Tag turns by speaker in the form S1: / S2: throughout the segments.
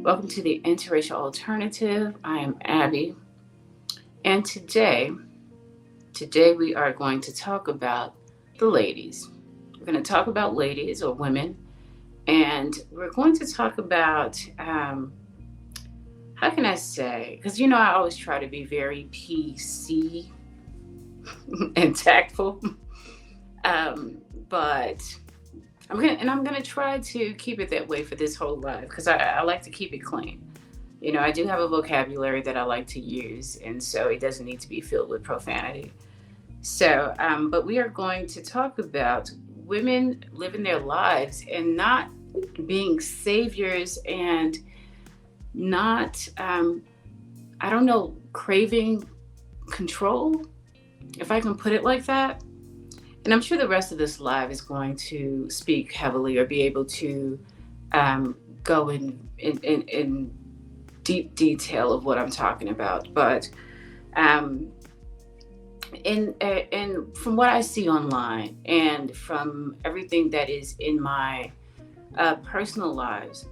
S1: Welcome to the Interracial Alternative. I am Abby, and today we are going to talk about the ladies. We're going to talk about ladies or women, and we're going to talk about how can I say? Because I always try to be very PC and tactful, but I'm gonna try to keep it that way for this whole life because I like to keep it clean. I do have a vocabulary that I like to use, and so it doesn't need to be filled with profanity. But we are going to talk about women living their lives and not being saviors and not, I don't know, craving control, if I can put it like that. And I'm sure the rest of this live is going to speak heavily or be able to go in deep detail of what I'm talking about. But um, and from what I see online and from everything that is in my personal lives,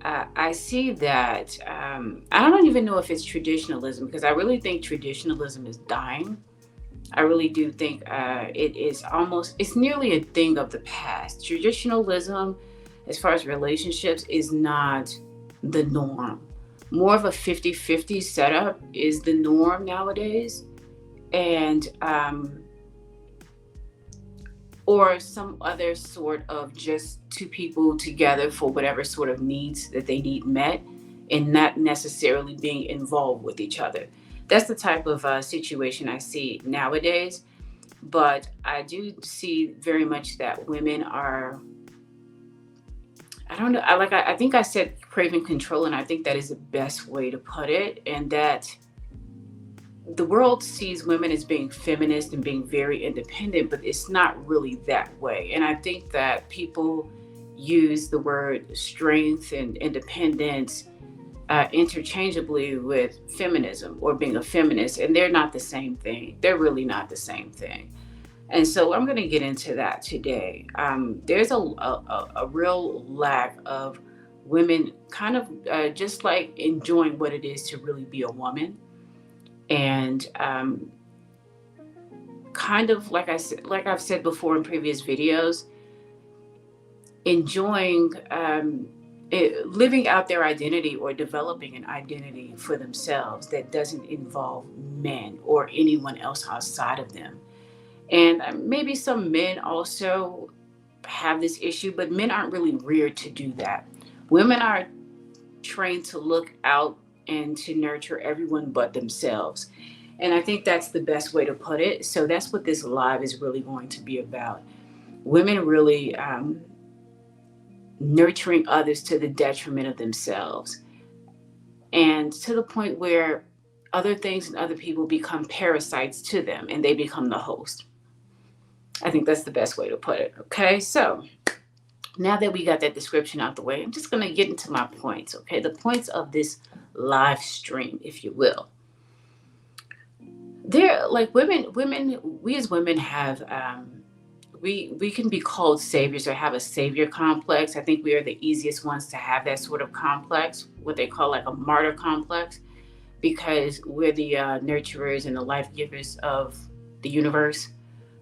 S1: I see that I don't even know if it's traditionalism because I really think traditionalism is dying. I really do think it's nearly a thing of the past. Traditionalism, as far as relationships, is not the norm. More of a 50-50 setup is the norm nowadays. And, or some other sort of just two people together for whatever sort of needs that they need met and not necessarily being involved with each other. That's the type of situation I see nowadays. But I do see very much that women are, I don't know, I think I said craving control, and I think that is the best way to put it. And that the world sees women as being feminist and being very independent, but it's not really that way. And I think that people use the word strength and independence interchangeably with feminism or being a feminist, and they're not the same thing. They're really not the same thing. And so I'm going to get into that today. There's a real lack of women kind of just like enjoying what it is to really be a woman. And kind of like I've said before in previous videos, enjoying living out their identity or developing an identity for themselves that doesn't involve men or anyone else outside of them. And maybe some men also have this issue, but men aren't really reared to do that. Women are trained to look out and to nurture everyone but themselves. And I think that's the best way to put it. So that's what this live is really going to be about. Women really nurturing others to the detriment of themselves. And to the point where other things and other people become parasites to them and they become the host. I think that's the best way to put it. Okay, so now that we got that description out the way, I'm just going to get into my points. Okay, the points of this live stream, if you will. They're like women. We as women have we can be called saviors or have a savior complex. I think we are the easiest ones to have that sort of complex, what they call like a martyr complex, because we're the nurturers and the life givers of the universe.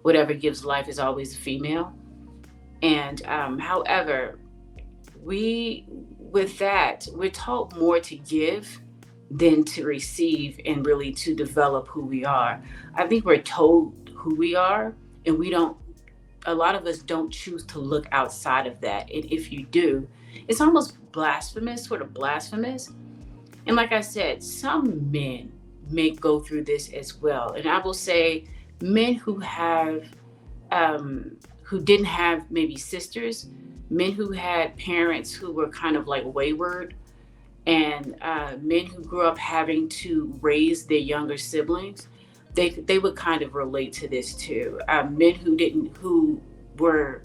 S1: Whatever gives life is always female. And however, with that, we're taught more to give than to receive and really to develop who we are. I think we're told who we are, and a lot of us don't choose to look outside of that. And if you do, it's almost blasphemous, sort of blasphemous. And like I said, some men may go through this as well. And I will say, men who didn't have maybe sisters, men who had parents who were kind of like wayward, and men who grew up having to raise their younger siblings, they would kind of relate to this too. Men who were,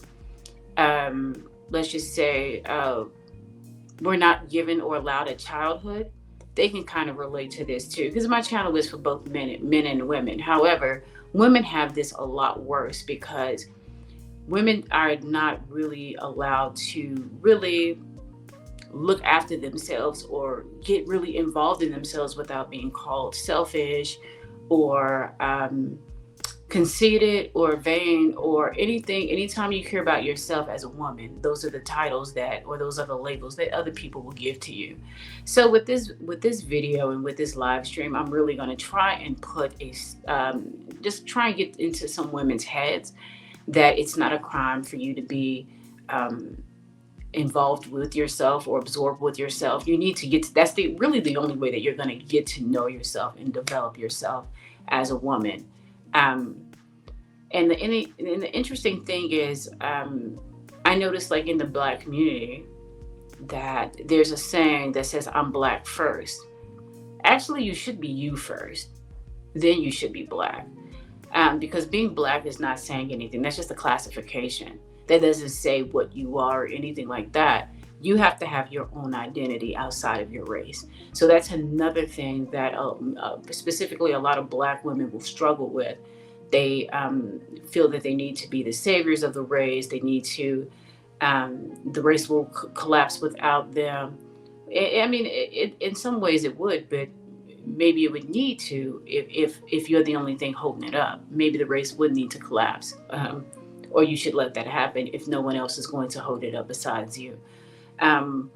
S1: let's just say, were not given or allowed a childhood, they can kind of relate to this too. Because my channel is for both men and women. However, women have this a lot worse because women are not really allowed to really look after themselves or get really involved in themselves without being called selfish or conceited or vain or anything. Anytime you care about yourself as a woman, those are the titles that, or those are the labels that other people will give to you. So with this video and with this live stream, I'm really going to try and put a just try and get into some women's heads that it's not a crime for you to be involved with yourself or absorbed with yourself. You need to get to, that's the really the only way that you're going to get to know yourself and develop yourself as a woman. um, and the interesting thing is, I noticed like in the Black community that there's a saying that says I'm Black first. Actually, you should be you first, then you should be Black. Because being Black is not saying anything. That's just a classification. That doesn't say what you are or anything like that. You have to have your own identity outside of your race. So that's another thing that specifically a lot of Black women will struggle with. They feel that they need to be the saviors of the race. They need to, the race will collapse without them. I mean, in some ways it would, but maybe it would need to if you're the only thing holding it up. Maybe the race would need to collapse, or you should let that happen if no one else is going to hold it up besides you. Um,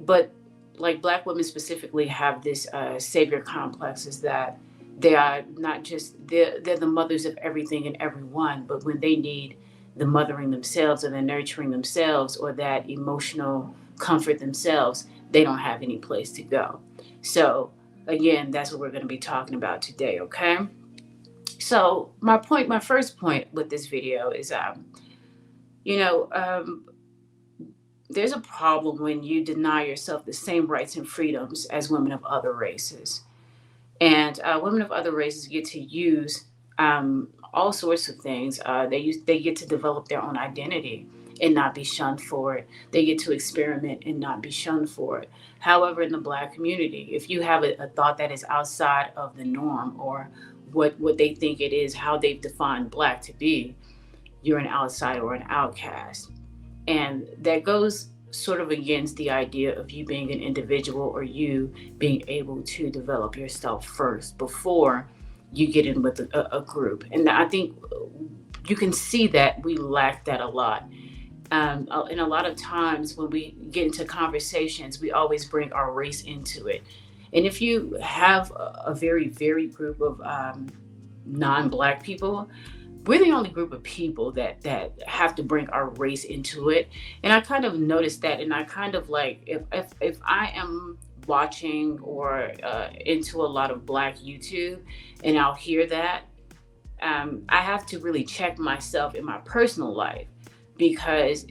S1: but like Black women specifically have this savior complex, is that they are not just they're the mothers of everything and everyone, but when they need the mothering themselves or the nurturing themselves or that emotional comfort themselves, they don't have any place to go. So again, that's what we're going to be talking about today. Okay. So my first point with this video is, you know, there's a problem when you deny yourself the same rights and freedoms as women of other races. And women of other races get to use all sorts of things. They get to develop their own identity and not be shunned for it. They get to experiment and not be shunned for it. However, in the Black community, if you have a thought that is outside of the norm or what they think it is, how they've defined Black to be, you're an outsider or an outcast. And that goes sort of against the idea of you being an individual or you being able to develop yourself first before you get in with a group. And I think you can see that we lack that a lot. And a lot of times when we get into conversations, we always bring our race into it. And if you have a very varied group of non-Black people, we're the only group of people that have to bring our race into it. And I kind of noticed that, and I kind of like, if I am watching or into a lot of Black YouTube and I'll hear that, I have to really check myself in my personal life, because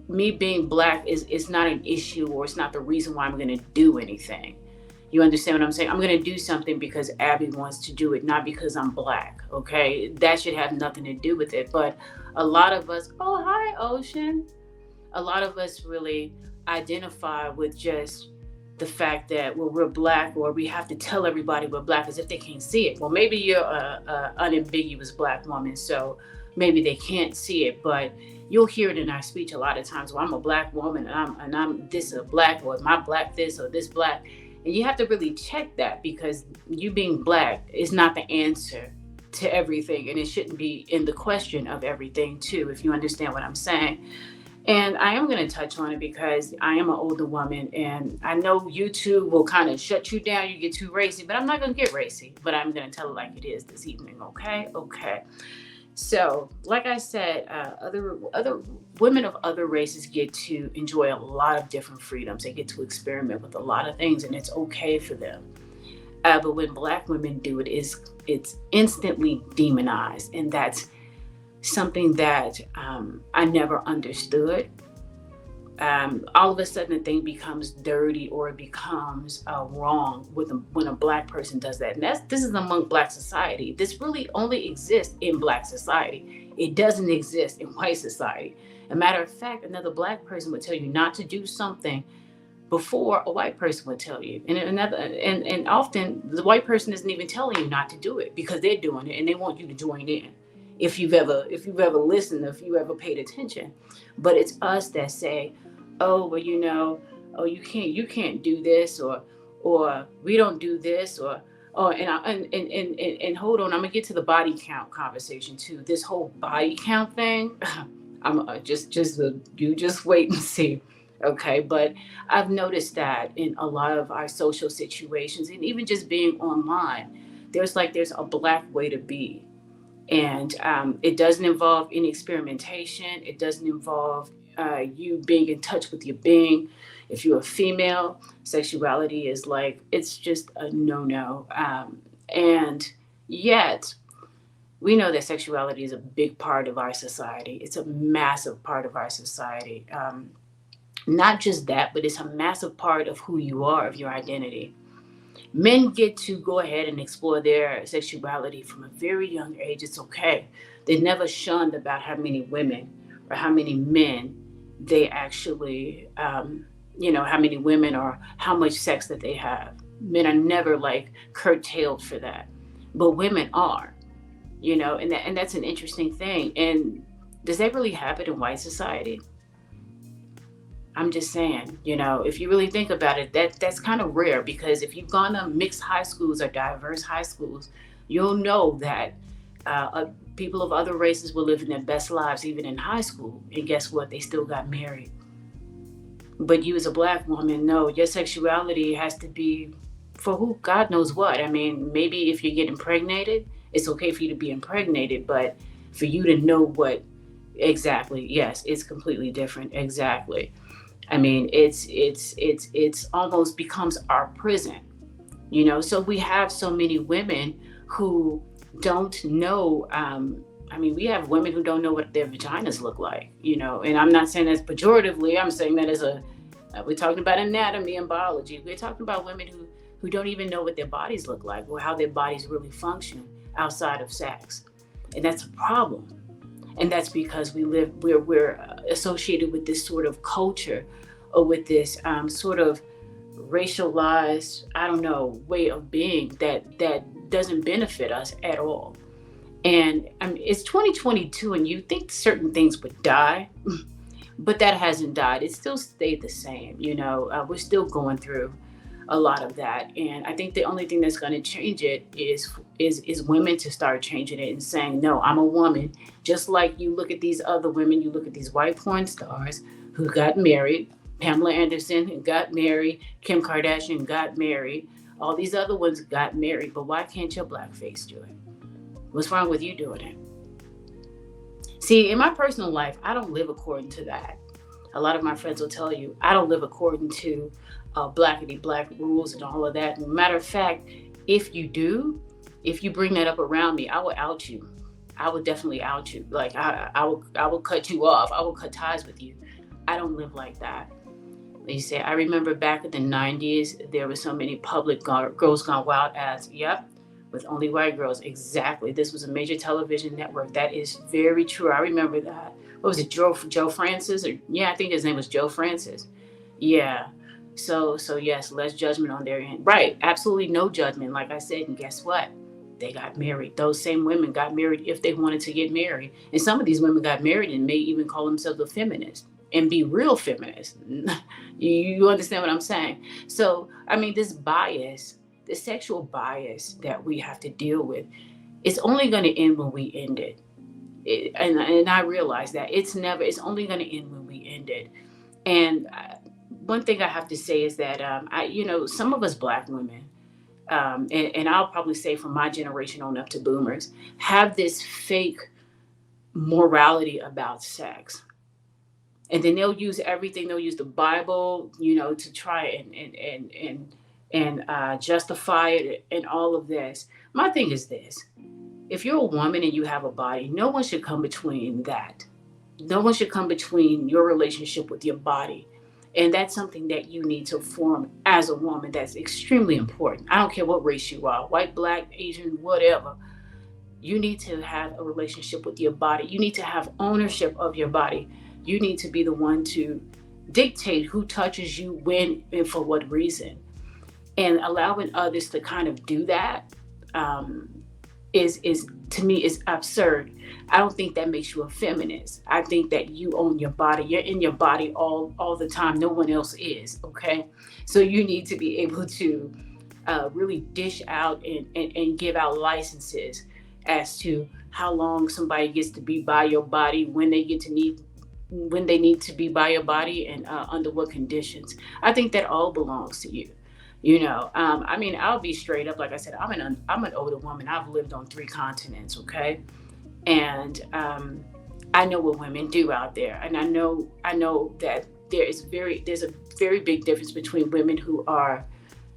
S1: me being Black is not an issue, or it's not the reason why I'm going to do anything. You understand what I'm saying? I'm going to do something because Abby wants to do it, not because I'm Black. Okay. That should have nothing to do with it. But a lot of us, oh, hi, Ocean. A lot of us really identify with just the fact that, well, we're Black, or we have to tell everybody we're Black as if they can't see it. Well, maybe you're a unambiguous Black woman, so maybe they can't see it, but you'll hear it in our speech a lot of times. Well, I'm a Black woman and I'm this a Black, or my Black this or this Black. And you have to really check that, because you being Black is not the answer to everything. And it shouldn't be in the question of everything too, if you understand what I'm saying. And I am going to touch on it because I am an older woman, and I know YouTube will kind of shut you down. You get too racy, but I'm not going to get racy, but I'm going to tell it like it is this evening. Okay. Okay. So, like I said, other women of other races get to enjoy a lot of different freedoms. They get to experiment with a lot of things, and it's okay for them. But when Black women do it, it's instantly demonized, and that's something that I never understood. All of a sudden, a thing becomes dirty, or it becomes wrong when a Black person does that. And this is among Black society. This really only exists in Black society. It doesn't exist in white society. As a matter of fact, another Black person would tell you not to do something before a white person would tell you. And often the white person isn't even telling you not to do it, because they're doing it and they want you to join in. If you've ever listened, if you ever paid attention. But it's us that say, oh, well, oh, you can't do this, or we don't do this, or oh, and hold on, I'm gonna get to the body count conversation too. This whole body count thing, I'm you just wait and see. Okay, but I've noticed that in a lot of our social situations, and even just being online, there's a black way to be, and it doesn't involve any experimentation. It doesn't involve you being in touch with your being. If you're a female, sexuality is like, it's just a no-no. And yet we know that sexuality is a big part of our society. It's a massive part of our society. Not just that, but it's a massive part of who you are, of your identity. Men get to go ahead and explore their sexuality from a very young age. It's okay. They're never shunned about how many women or how many men they actually, how many women or how much sex that they have. Men are never like curtailed for that, but women are, and that's an interesting thing. And does that really happen in white society? I'm just saying, if you really think about it, that's kind of rare, because if you've gone to mixed high schools or diverse high schools, you'll know that people of other races were living their best lives even in high school. And guess what? They still got married. But you as a black woman, no, your sexuality has to be for who God knows what. I mean, maybe if you're getting impregnated, it's okay for you to be impregnated, but for you to know what exactly, yes, it's completely different. Exactly. I mean, it's almost becomes our prison, So we have so many women who don't know. I mean, we have women who don't know what their vaginas look like, And I'm not saying that pejoratively. I'm saying that we're talking about anatomy and biology. We're talking about women who don't even know what their bodies look like or how their bodies really function outside of sex, and that's a problem. And that's because we're associated with this sort of culture, or with this sort of racialized, I don't know, way of being that doesn't benefit us at all. And I mean, it's 2022, and you think certain things would die, but that hasn't died. It still stayed the same. We're still going through a lot of that, and I think the only thing that's going to change it is women to start changing it and saying, no, I'm a woman. Just like you look at these other women, you look at these white porn stars who got married. Pamela Anderson got married. Kim Kardashian got married. All these other ones got married. But why can't your black face do it? What's wrong with you doing it? See, in my personal life, I don't live according to that. A lot of my friends will tell you, I don't live according to blackity black rules and all of that. Matter of fact, if you do, if you bring that up around me, I will out you. I would definitely out you. Like I will cut you off. I will cut ties with you. I don't live like that. They say, I remember back in the 90s, there were so many public Girls Gone Wild ads. Yep, with only white girls. Exactly. This was a major television network. That is very true. I remember that. What was it, Joe Francis? Or yeah, I think his name was Joe Francis. Yeah. So yes, less judgment on their end. Right. Absolutely no judgment. Like I said, and guess what? They got married. Those same women got married if they wanted to get married. And some of these women got married and may even call themselves a feminist and be real feminists. You understand what I'm saying? So, I mean, this bias, the sexual bias that we have to deal with, it's only going to end when we end it. And I realize that it's only going to end when we end it. And one thing I have to say is that, some of us black women, and I'll probably say from my generation on up to boomers, have this fake morality about sex. And then they'll use everything. They'll use the Bible, to try and justify it and all of this. My thing is this: if you're a woman and you have a body, no one should come between that. No one should come between your relationship with your body. And that's something that you need to form as a woman. That's extremely important. I don't care what race you are, white, black, Asian, whatever. You need to have a relationship with your body. You need to have ownership of your body. You need to be the one to dictate who touches you, when, and for what reason. And allowing others to kind of do that is to me is absurd. I don't think that makes you a feminist. I think that you own your body. You're in your body all the time. No one else is. Okay, so you need to be able to really dish out and give out licenses as to how long somebody gets to be by your body, when they need to be by your body, and under what conditions. I think that all belongs to you. I mean, I'll be straight up. Like I said, I'm an older woman. I've lived on 3 continents. Okay, and I know what women do out there, and I know that there's a very big difference between women who are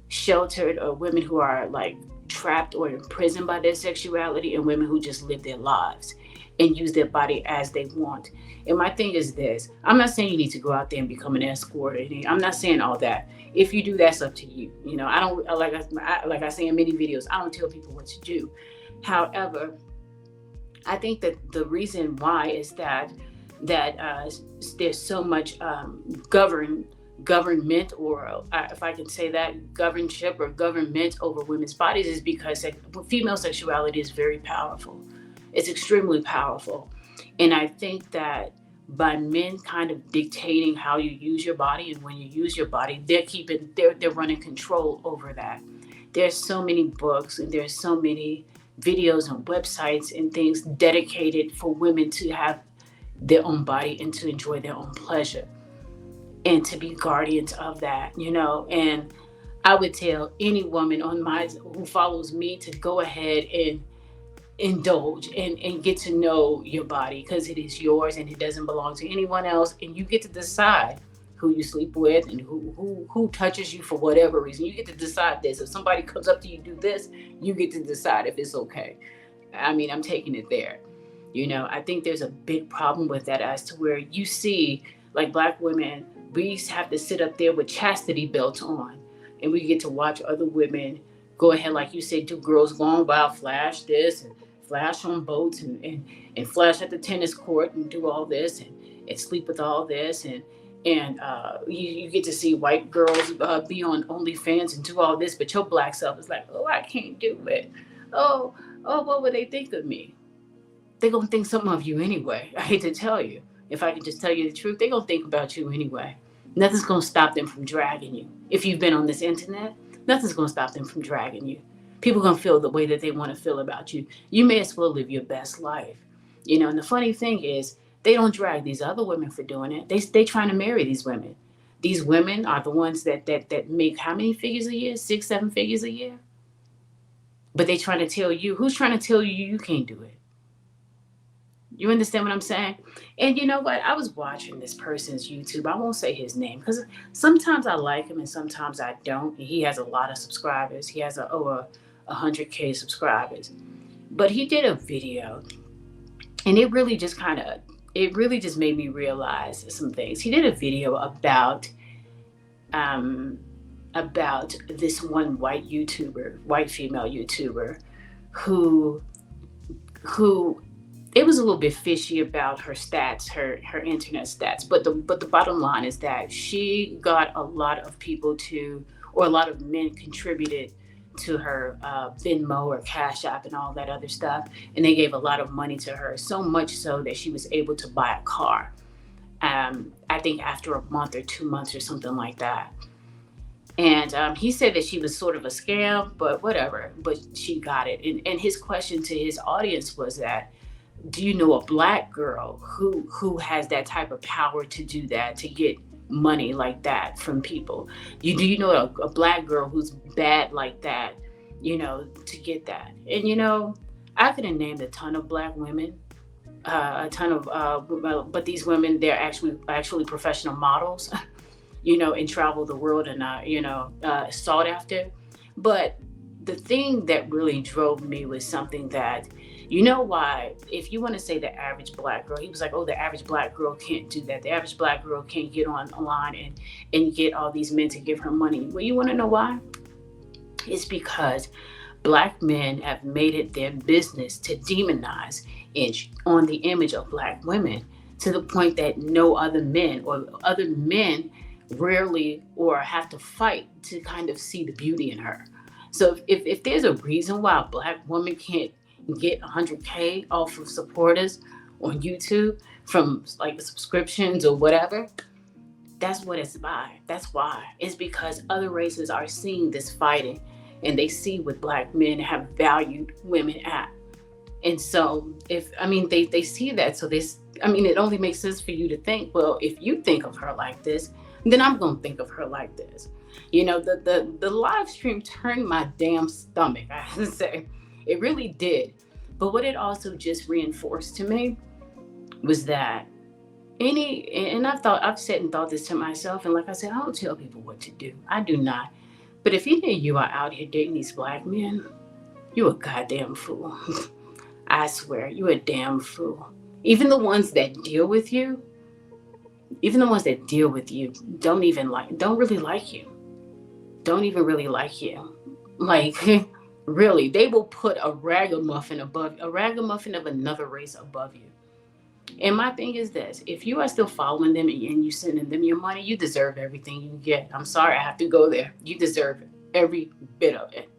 S1: sheltered, or women who are like trapped or imprisoned by their sexuality, and women who just live their lives and use their body as they want. And my thing is this: I'm not saying you need to go out there and become an escort. I'm not saying all that. If you do, that's up to you. I don't like I say in many videos. I don't tell people what to do. However, I think that the reason why is that there's so much government, or if I can say that, governship or government over women's bodies, is because female sexuality is very powerful. It's extremely powerful. And I think that by men kind of dictating how you use your body, and when you use your body, they're running control over that. There's so many books, and there's so many videos and websites and things dedicated for women to have their own body and to enjoy their own pleasure and to be guardians of that. And I would tell any woman who follows me to go ahead and indulge and get to know your body, because it is yours and it doesn't belong to anyone else, and you get to decide who you sleep with and who touches you for whatever reason. You get to decide this. If somebody comes up to you, do this, you get to decide if it's okay. I mean, I'm taking it there. I think there's a big problem with that, as to where you see, like, Black women, we have to sit up there with chastity belts on, and we get to watch other women go ahead, like you said, do girls gone wild, flash this and flash on boats, and flash at the tennis court, and do all this, and sleep with all this, and you get to see white girls be on OnlyFans and do all this, but your Black self is like, oh, I can't do it. Oh, what would they think of me? They're gonna think something of you anyway. I hate to tell you. If I can just tell you the truth, they're gonna think about you anyway. Nothing's gonna stop them from dragging you. If you've been on this internet, nothing's gonna stop them from dragging you. People are gonna feel the way that they want to feel about you. You may as well live your best life. And the funny thing is, they don't drag these other women for doing it. They trying to marry these women. These women are the ones that make how many figures a year? 6, 7 figures a year. But they trying to tell you. Who's trying to tell you you can't do it? You understand what I'm saying? And you know what? I was watching this person's YouTube. I won't say his name, because sometimes I like him and sometimes I don't. He has a lot of subscribers. He has over 100K subscribers. But he did a video, and it really just made me realize some things. He did a video about this one white female YouTuber, who it was a little bit fishy about her stats, her internet stats. But the bottom line is that she got a lot of people or a lot of men contributed to her Venmo or Cash App and all that other stuff, and they gave a lot of money to her. So much so that she was able to buy a car. I think after a month or 2 months or something like that. And he said that she was sort of a scam, but whatever. But she got it. And his question to his audience was that, do you know a Black girl who has that type of power to do that, to get money like that from people? Do you know a Black girl who's bad like that, to get that? And I could have named a ton of Black women, but these women, they're actually professional models, and travel the world and sought after. But the thing that really drove me was something that, why, if you want to say the average Black girl, he was like, oh, the average Black girl can't do that. The average Black girl can't get online and get all these men to give her money. Well, you want to know why? It's because Black men have made it their business to demonize on the image of Black women, to the point that no other men rarely or have to fight to kind of see the beauty in her. So if there's a reason why a Black woman can't get 100K off of supporters on YouTube from like subscriptions or whatever. That's what it's by. That's why. It's because other races are seeing this fighting and they see what black men have valued women at. And so if I mean they see that, so this I mean it only makes sense for you to think, well, if you think of her like this, then I'm gonna think of her like this. The live stream turned my damn stomach, I have to say. It really did. But what it also just reinforced to me was that and I've said and thought this to myself, and like I said, I don't tell people what to do. I do not. But if any of you are out here dating these black men, you a goddamn fool. I swear, you a damn fool. Even the ones that deal with you, even the ones that deal with you, don't really like you. Don't even really like you. Like, really, they will put a ragamuffin of another race above you. And my thing is this: if you are still following them and you sending them your money, you deserve everything you get. I'm sorry, I have to go there. You deserve every bit of it.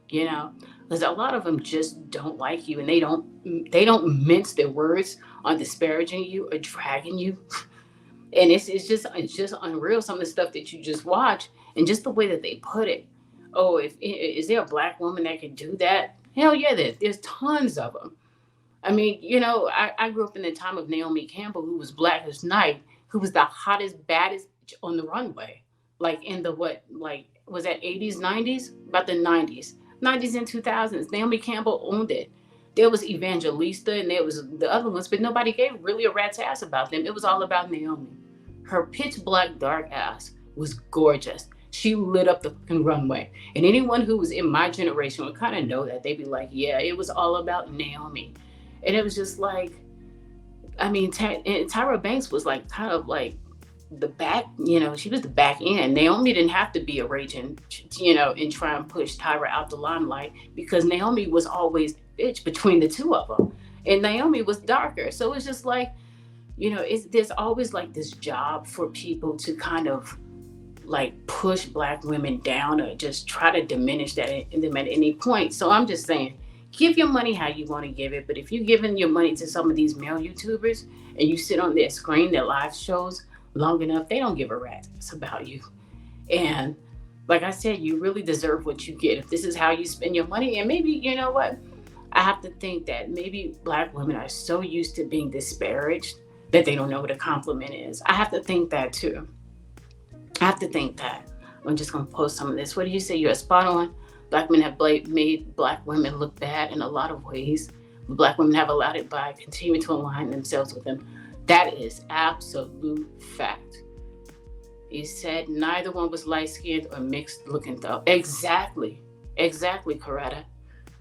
S1: You know, because a lot of them just don't like you, and they don't mince their words on disparaging you or dragging you. And it's just unreal, some of the stuff that you just watch and just the way that they put it. Oh, if is there a black woman that can do that? Hell yeah, there's tons of them. I mean, I grew up in the time of Naomi Campbell, who was black as night, who was the hottest, baddest on the runway. Like in the what, like, was that 80s, 90s? About the 90s. 90s and 2000s. Naomi Campbell owned it. There was Evangelista and there was the other ones, but nobody gave really a rat's ass about them. It was all about Naomi. Her pitch black dark ass was gorgeous. She lit up the fucking runway. And anyone who was in my generation would kind of know that. They'd be like, yeah, it was all about Naomi. And it was just like, I mean, Tyra Banks was like kind of like the back, she was the back end. Naomi didn't have to be a raging, and try and push Tyra out the limelight because Naomi was always bitch between the two of them. And Naomi was darker. So it's just like, there's always like this job for people to kind of like push black women down or just try to diminish that in them at any point. So I'm just saying, give your money how you want to give it. But if you're giving your money to some of these male YouTubers and you sit on their screen, their live shows long enough, they don't give a rat's about you. And like I said, you really deserve what you get. If this is how you spend your money, and maybe, you know what? I have to think that maybe black women are so used to being disparaged that they don't know what a compliment is. I have to think that too. I have to think that. I'm just going to post some of this. What do you say? You're spot on. Black men have made black women look bad in a lot of ways. Black women have allowed it by continuing to align themselves with them. That is absolute fact. You said neither one was light-skinned or mixed-looking, though. Exactly. Exactly, Coretta.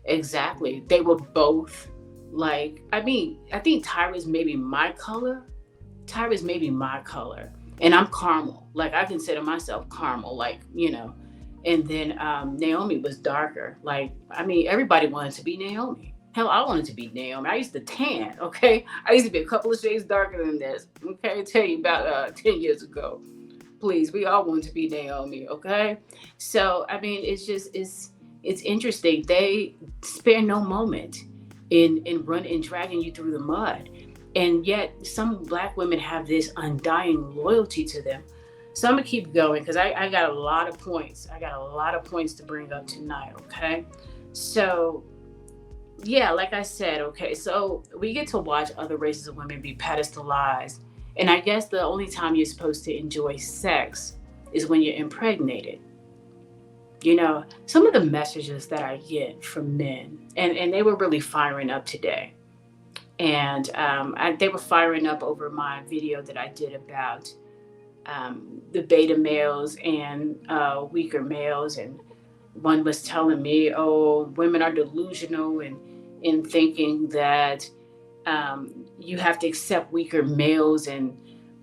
S1: Exactly. They were both like, I mean, I think Tyra's maybe my color. Tyra's maybe my color. And I'm caramel. Like, I consider myself caramel, like, And then Naomi was darker. Like, I mean, everybody wanted to be Naomi. Hell, I wanted to be Naomi. I used to tan, okay? I used to be a couple of shades darker than this, okay? I tell you about 10 years ago. Please, we all wanted to be Naomi, okay? So, I mean, it's interesting. They spare no moment in dragging you through the mud. And yet some black women have this undying loyalty to them. So I'm gonna keep going because I got a lot of points. I got a lot of points to bring up tonight, okay? So yeah, like I said, okay, so we get to watch other races of women be pedestalized. And I guess the only time you're supposed to enjoy sex is when you're impregnated. Some of the messages that I get from men, and they were really firing up today. And they were firing up over my video that I did about the beta males and weaker males. And one was telling me, oh, women are delusional and in thinking that you have to accept weaker males and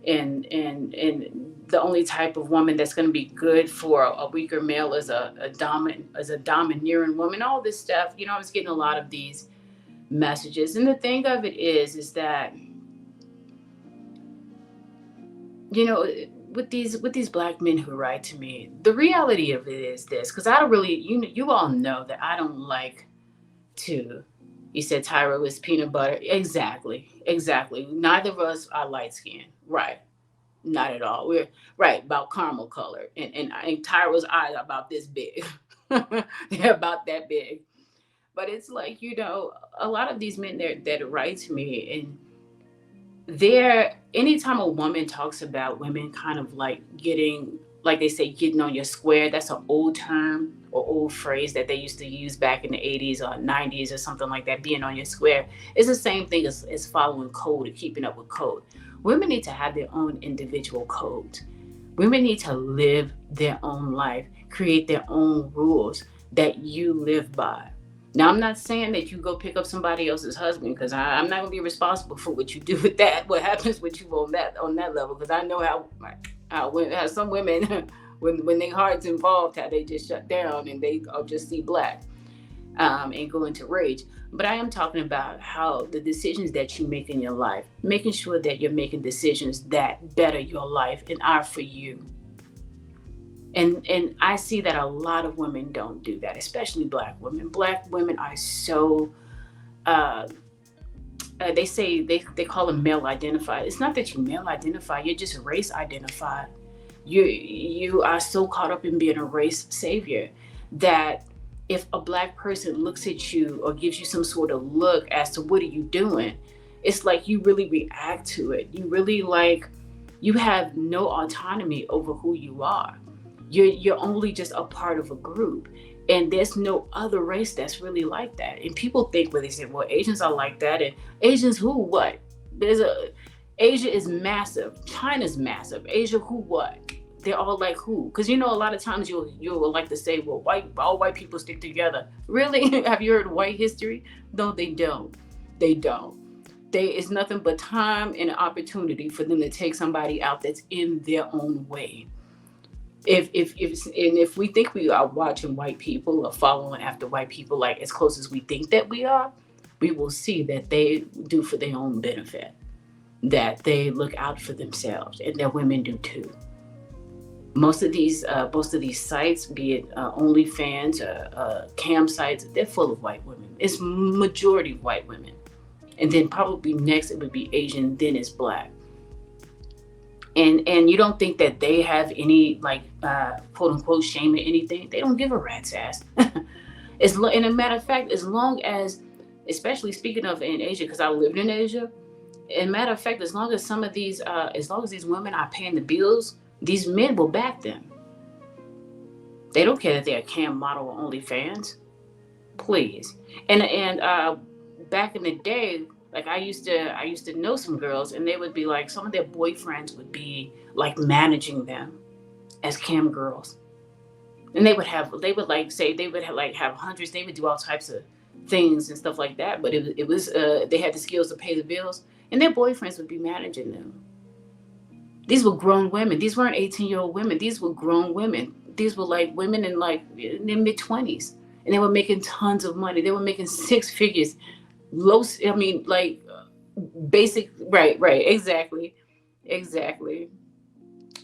S1: the only type of woman that's going to be good for a weaker male is a domineering woman. All this stuff, I was getting a lot of these messages. And the thing of it is that, with these black men who write to me, the reality of it is this, because I don't really, you all know that I don't like to You said Tyra was peanut butter. Exactly. Exactly. Neither of us are light skinned. Right. Not at all. We're right about caramel color. And Tyra's eyes are about this big. They're about that big. But it's like, a lot of these men that write to me, and there, anytime a woman talks about women kind of like getting, like they say, getting on your square, that's an old term or old phrase that they used to use back in the 80s or 90s or something like that, being on your square. It's the same thing as following code or keeping up with code. Women need to have their own individual codes. Women need to live their own life, create their own rules that you live by. Now, I'm not saying that you go pick up somebody else's husband, because I'm not going to be responsible for what you do with that. What happens with you on that level? Because I know how some women, when their heart's involved, how they just shut down and they just see black, and go into rage. But I am talking about how the decisions that you make in your life, making sure that you're making decisions that better your life and are for you. And I see that a lot of women don't do that, especially black women. Black women are so, uh, they say they call them male identified. It's not that you male identify, you're just race identified. You are so caught up in being a race savior that if a black person looks at you or gives you some sort of look as to what are you doing, it's like you really react to it. You really like, you have no autonomy over who you are. You're only just a part of a group, and there's no other race that's really like that. And people think, well, they say, well, Asians are like that, and Asians who what? Asia is massive, China's massive. Asia who what? They're all like who? Because a lot of times you'll like to say, well, all white people stick together. Really? Have you heard white history? No, they don't. They don't. It's nothing but time and an opportunity for them to take somebody out that's in their own way. If we think we are watching white people or following after white people like as close as we think that we are, we will see that they do for their own benefit, that they look out for themselves, and that women do too. Most of these sites, be it OnlyFans or cam sites, they're full of white women. It's majority white women, and then probably next it would be Asian, then it's black. And you don't think that they have any like quote unquote shame or anything? They don't give a rat's ass. And a matter of fact, as long as, especially speaking of in Asia, because I lived in Asia, and matter of fact, as long as these women are paying the bills, these men will back them. They don't care that they're a cam model or OnlyFans. Please. And back in the day, like I used to know some girls, and they would be like, some of their boyfriends would be like managing them as cam girls. And they would have hundreds, they would do all types of things and stuff like that. But it was they had the skills to pay the bills, and their boyfriends would be managing them. These were grown women. These weren't 18-year-old women. These were grown women. These were like women in their mid-20s. And they were making tons of money. They were making six figures. Basic, right, exactly.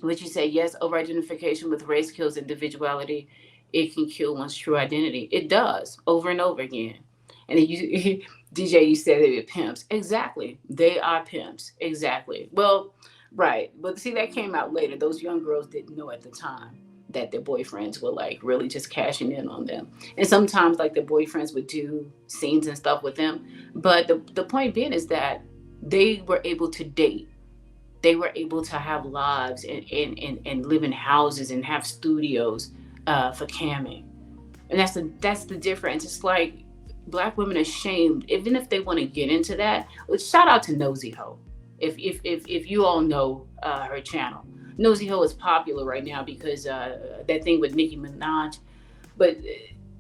S1: Would you say, yes, over-identification with race kills individuality. It can kill one's true identity. It does, over and over again. And then DJ, you said they were pimps. Exactly. They are pimps. Exactly. Well, right. But see, that came out later. Those young girls didn't know at the time that their boyfriends were like really just cashing in on them. And sometimes like their boyfriends would do scenes and stuff with them. But the point being is that they were able to date. They were able to have lives and live in houses and have studios for camming. And that's the difference. It's like black women are shamed, even if they want to get into that. Shout out to Nosy Ho. If you all know her channel. Nosy Ho is popular right now because that thing with Nicki Minaj. But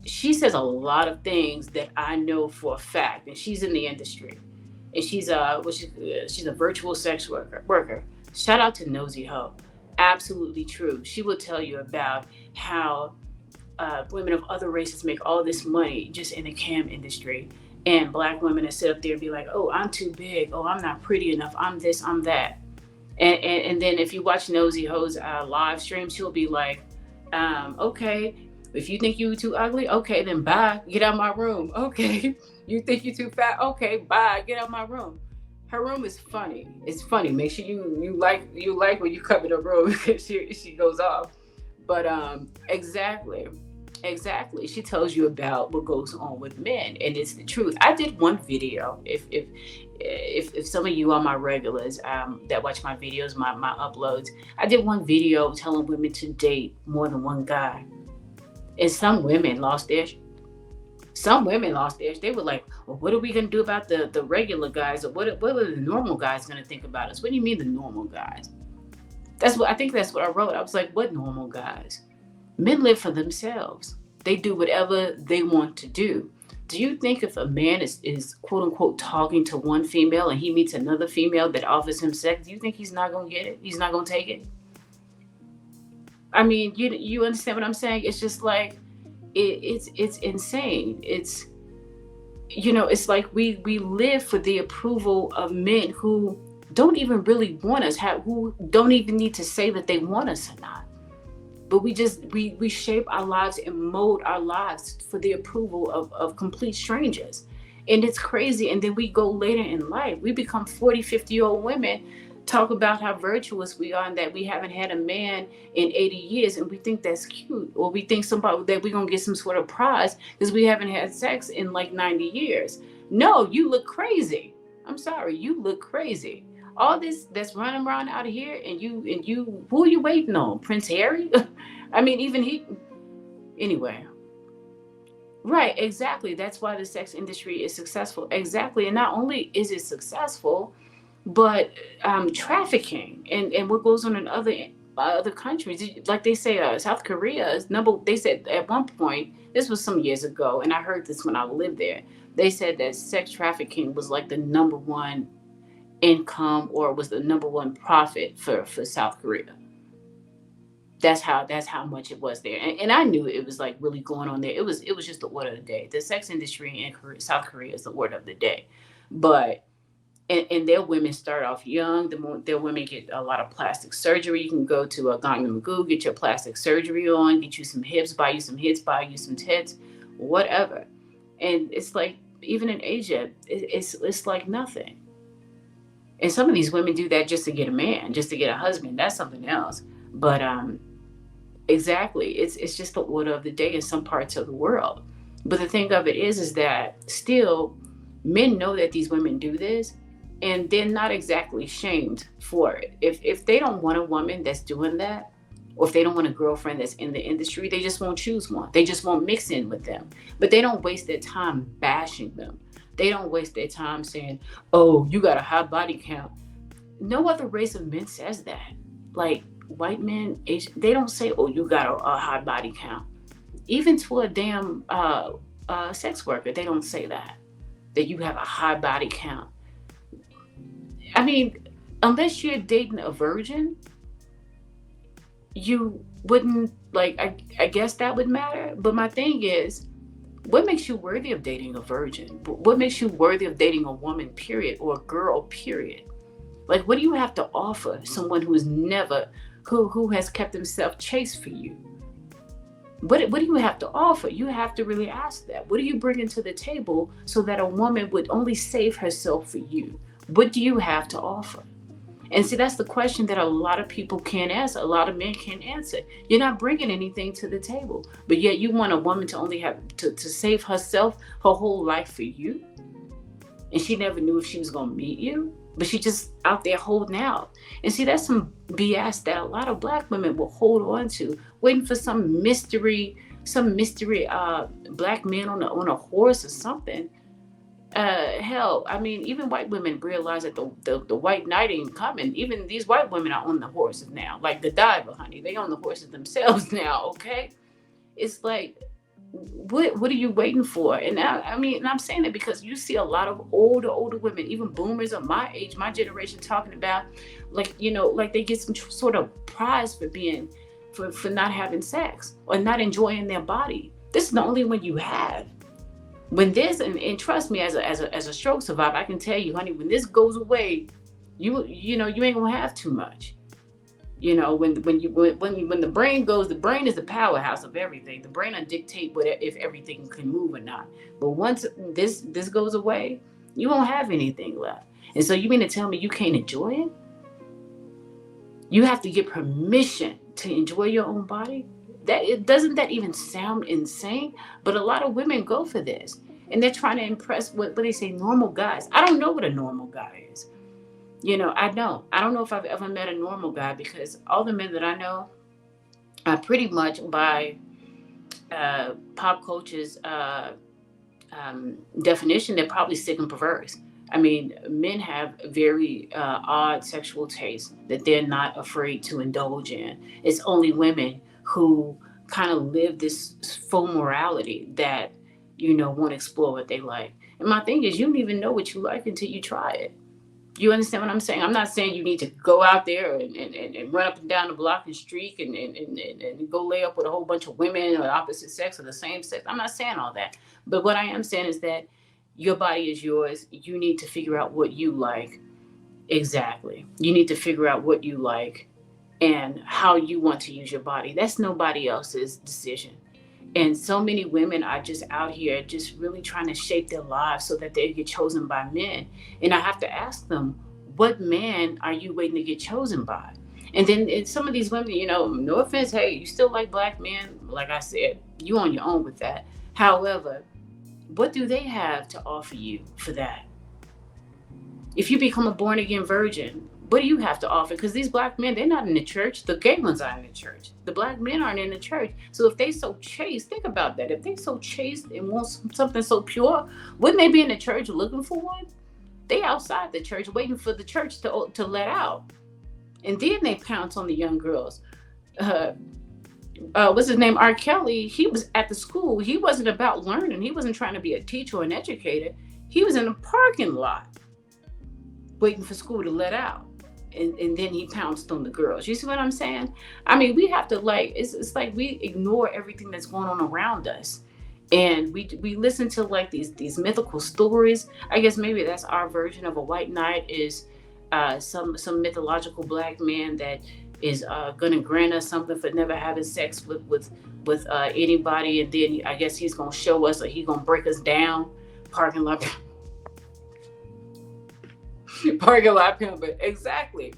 S1: she says a lot of things that I know for a fact, and she's in the industry. And she's a virtual sex worker. Shout out to Nosy Ho. Absolutely true. She will tell you about how women of other races make all this money just in the cam industry. And black women that sit up there and be like, oh, I'm too big. Oh, I'm not pretty enough. I'm this, I'm that. And then if you watch Nosy Ho's live stream, she'll be like, okay, If you think you too ugly, okay, then bye. Get out my room. Okay. You think you too fat? Okay, bye. Get out my room. Her room is funny. It's funny. Make sure you like when you come in the room because she goes off. But exactly. She tells you about what goes on with men, and it's the truth. I did one video. If some of you are my regulars that watch my videos, my uploads, I did one video telling women to date more than one guy, and some women lost theirs. They were like, well, what are we going to do about the regular guys? Or what are the normal guys going to think about us? What do you mean the normal guys? That's what I wrote. I was like, what normal guys? Men live for themselves. They do whatever they want to do. Do you think if a man is quote unquote talking to one female and he meets another female that offers him sex, do you think he's not going to get it? He's not going to take it? I mean, you understand what I'm saying? It's just like, it's insane. It's like we live for the approval of men who don't even really want us, who don't even need to say that they want us or not. But we shape our lives and mold our lives for the approval of complete strangers. And it's crazy. And then we go later in life, we become 40, 50-year-old women, talk about how virtuous we are and that we haven't had a man in 80 years, and we think that's cute, or we think somebody that we're going to get some sort of prize because we haven't had sex in like 90 years. No, you look crazy. I'm sorry, you look crazy. All this that's running around out here, and you who are you waiting on? Prince Harry? I mean, even he. Anyway. Right, exactly. That's why the sex industry is successful. Exactly. And not only is it successful, but trafficking and what goes on in other countries, like they say, South Korea is number. They said at one point, this was some years ago, and I heard this when I lived there. They said that sex trafficking was like the number one income, or was the number one profit for South Korea. That's how much it was there, and I knew it was like really going on there. It was just the order of the day. The sex industry in South Korea is the order of the day, but and their women start off young. Their women get a lot of plastic surgery. You can go to a Ganya Magoo, get your plastic surgery on, get you some hips, buy you some hips, buy you some tits, whatever. And it's like, even in Asia, it's like nothing. And some of these women do that just to get a man, just to get a husband. That's something else. But exactly, it's just the order of the day in some parts of the world. But the thing of it is that still, men know that these women do this, and they're not exactly shamed for it. If they don't want a woman that's doing that, or if they don't want a girlfriend that's in the industry, they just won't choose one. They just won't mix in with them. But they don't waste their time bashing them. They don't waste their time saying, oh, you got a high body count. No other race of men says that. Like white men, Asian, they don't say, oh, you got a high body count. Even to a damn sex worker, they don't say that you have a high body count. I mean, unless you're dating a virgin, you wouldn't, like, I guess that would matter. But my thing is, what makes you worthy of dating a virgin? What makes you worthy of dating a woman, period, or a girl, period? Like, what do you have to offer someone who has kept himself chaste for you? What do you have to offer? You have to really ask that. What do you bring to the table so that a woman would only save herself for you? What do you have to offer? And see, that's the question that a lot of people can't answer. A lot of men can't answer. You're not bringing anything to the table, but yet you want a woman to only have to save herself her whole life for you. And she never knew if she was going to meet you, but she just out there holding out. And see, that's some BS that a lot of black women will hold on to, waiting for some mystery black man on a horse or something. Hell, I mean, even white women realize that the white knight ain't coming. Even these white women are on the horses now, like the diver, honey. They on the horses themselves now. Okay, it's like, what are you waiting for? And I'm saying it because you see a lot of older women, even boomers of my age, my generation, talking about like they get some sort of prize for not having sex or not enjoying their body. This is the only one you have. When this, and trust me, as a stroke survivor, I can tell you, honey, when this goes away, you ain't gonna have too much. You know, when the brain goes, the brain is the powerhouse of everything. The brain will dictate what if everything can move or not. But once this goes away, you won't have anything left. And so you mean to tell me you can't enjoy it? You have to get permission to enjoy your own body? That it doesn't that even sound insane? But a lot of women go for this. And they're trying to impress what they say normal guys. I don't know what a normal guy is. I don't. I don't know if I've ever met a normal guy because all the men that I know are pretty much by pop culture's definition, they're probably sick and perverse. I mean, men have very odd sexual tastes that they're not afraid to indulge in. It's only women who kind of live this full morality that, want to explore what they like. And my thing is, you don't even know what you like until you try it. You understand what I'm saying? I'm not saying you need to go out there and run up and down the block and streak and go lay up with a whole bunch of women of the opposite sex or the same sex. I'm not saying all that. But what I am saying is that your body is yours. You need to figure out what you like. Exactly. You need to figure out what you like and how you want to use your body. That's nobody else's decision. And so many women are just out here just really trying to shape their lives so that they get chosen by men. And I have to ask them, what man are you waiting to get chosen by? And then some of these women, no offense, hey, you still like black men. Like I said, you on your own with that. However, what do they have to offer you for that? If you become a born again virgin, what do you have to offer? Because these black men, they're not in the church. The gay ones are in the church. The black men aren't in the church. So if they so chaste, think about that. If they so chaste and want something so pure, wouldn't they be in the church looking for one? They outside the church waiting for the church to let out. And then they pounce on the young girls. What's his name? R. Kelly, he was at the school. He wasn't about learning. He wasn't trying to be a teacher or an educator. He was in a parking lot waiting for school to let out. And then he pounced on the girls. You see what I'm saying? I mean, we have to it's like we ignore everything that's going on around us. And we listen to like these mythical stories. I guess maybe that's our version of a white knight is some mythological black man that is going to grant us something for never having sex with anybody. And then I guess he's going to show us or he's going to break us down. Parking lot parking lot pimp, but exactly.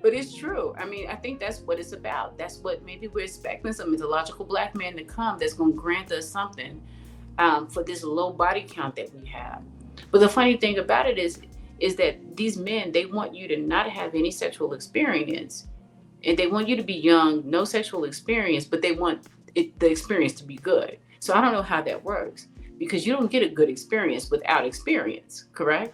S1: But it's true. I mean, I think that's what it's about. That's what maybe we're expecting some mythological black man to come that's going to grant us something for this low body count that we have. But the funny thing about it is that these men, they want you to not have any sexual experience, and they want you to be young, no sexual experience, but they want the experience to be good. So I don't know how that works because you don't get a good experience without experience, correct?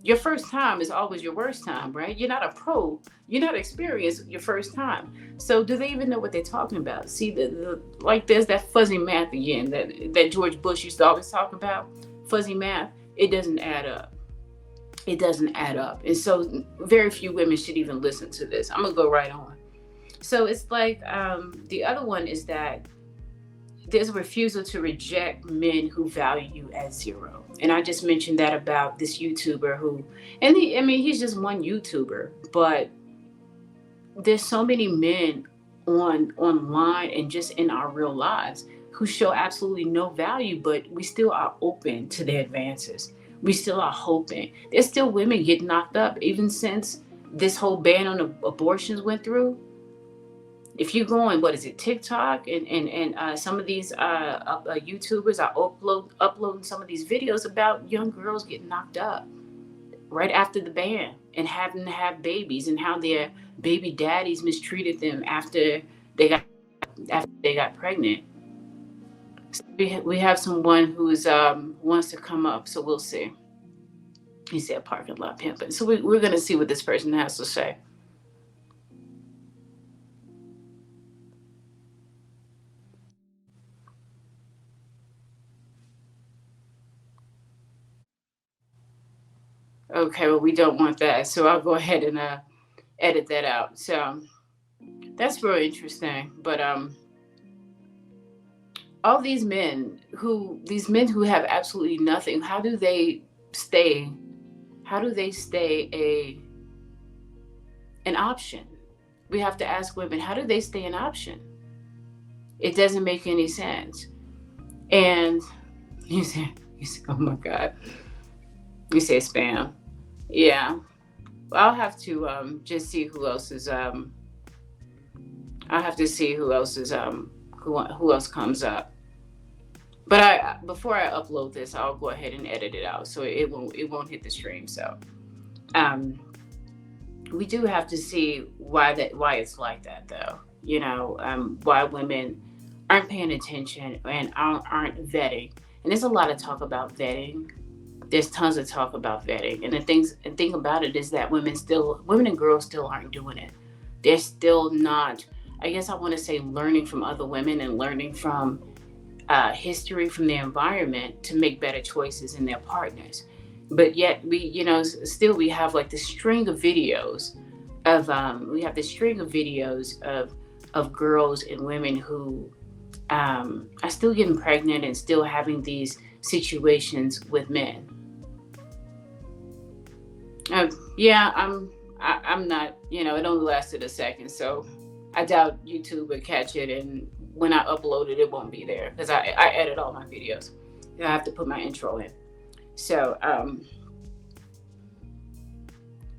S1: Your first time is always your worst time, right? You're not a pro. You're not experienced your first time. So do they even know what they're talking about? See, like there's that fuzzy math again that George Bush used to always talk about. Fuzzy math. It doesn't add up. It doesn't add up. And so very few women should even listen to this. I'm going to go right on. So it's like the other one is that there's a refusal to reject men who value you as zero. And I just mentioned that about this YouTuber he's just one YouTuber, but there's so many men online and just in our real lives who show absolutely no value, but we still are open to their advances. We still are hoping. There's still women getting knocked up, even since this whole ban on abortions went through. If you go on, what is it, TikTok and some of these YouTubers are uploading some of these videos about young girls getting knocked up right after the ban and having to have babies and how their baby daddies mistreated them after they got pregnant. So we have someone who's wants to come up, so we'll see. He said parking lot pimping. So we're going to see what this person has to say. Okay, well, we don't want that. So I'll go ahead and edit that out. So that's real interesting. But all these men who have absolutely nothing, how do they stay an option? we have to ask women, how do they stay an option? It doesn't make any sense. And you say, oh my God, you say spam. Yeah, I'll have to just see who else is. I'll have to see who else is who else comes up. But I before I upload this, I'll go ahead and edit it out so it won't hit the stream. So um, we do have to see why it's like that though. Why women aren't paying attention and aren't vetting. And there's a lot of talk about vetting. There's tons of talk about vetting, and the thing about it is that women and girls still aren't doing it. They're still not. I guess I want to say learning from other women and learning from history from their environment to make better choices in their partners. But yet still we have like this string of videos of girls and women who are still getting pregnant and still having these situations with men. Yeah, I'm not. It only lasted a second, so I doubt YouTube would catch it. And when I upload it, it won't be there because I edit all my videos. I have to put my intro in. So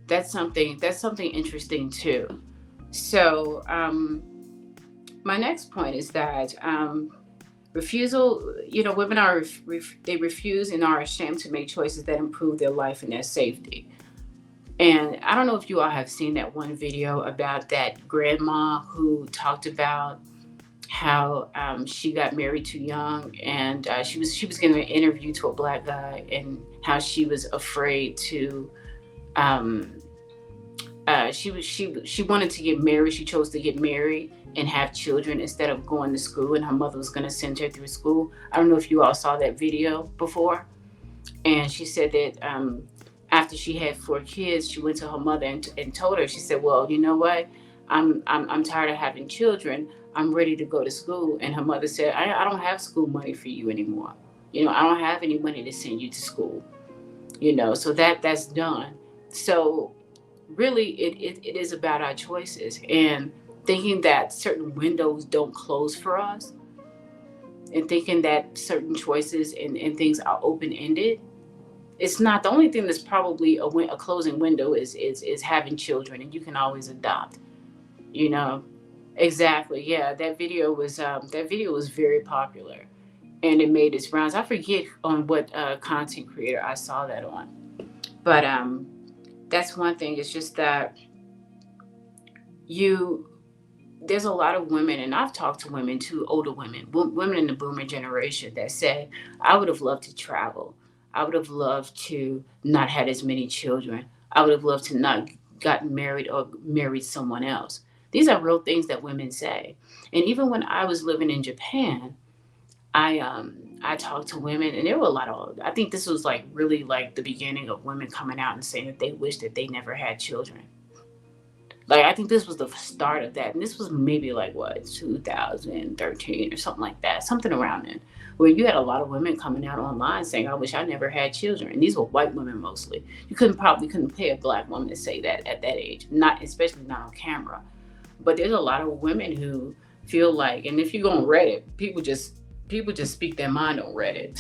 S1: that's something interesting too. So my next point is that refusal. Women they refuse and are ashamed to make choices that improve their life and their safety. And I don't know if you all have seen that one video about that grandma who talked about how she got married too young, and she was giving an interview to a black guy, and how she was afraid to. She wanted to get married. She chose to get married and have children instead of going to school, and her mother was going to send her through school. I don't know if you all saw that video before. And she said that after she had 4 kids, she went to her mother and told her, she said, well, you know what? I'm tired of having children. I'm ready to go to school. And her mother said, I don't have school money for you anymore. I don't have any money to send you to school. So that's done. So really it is about our choices, and thinking that certain windows don't close for us, and thinking that certain choices and things are open-ended. It's not. The only thing that's probably a closing window is having children, and you can always adopt. You know, exactly. Yeah, that video was very popular, and it made its rounds. I forget on what content creator I saw that on, but that's one thing. It's just that you there's a lot of women, and I've talked to women too, older women, women in the boomer generation that say, I would have loved to travel. I would have loved to not had as many children. I would have loved to not gotten married or married someone else. These are real things that women say. And even when I was living in Japan, I talked to women, and there were a lot of, I think this was like really like the beginning of women coming out and saying that they wish that they never had children. Like, I think this was the start of that. And this was maybe like, what, 2013 or something like that, something around then, where you had a lot of women coming out online saying, I wish I never had children. And these were white women mostly. You probably couldn't pay a black woman to say that at that age, not especially not on camera. But there's a lot of women who feel like, and if you go on Reddit, people just speak their mind on Reddit.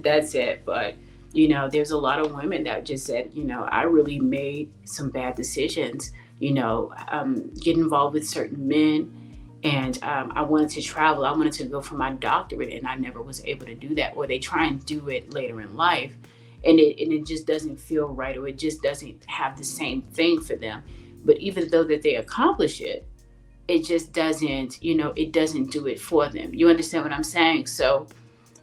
S1: That's it. But there's a lot of women that just said, I really made some bad decisions, get involved with certain men. And I wanted to travel. I wanted to go for my doctorate, and I never was able to do that. Or they try and do it later in life, and it just doesn't feel right, or it just doesn't have the same thing for them. But even though that they accomplish it, it just doesn't, it doesn't do it for them. You understand what I'm saying? So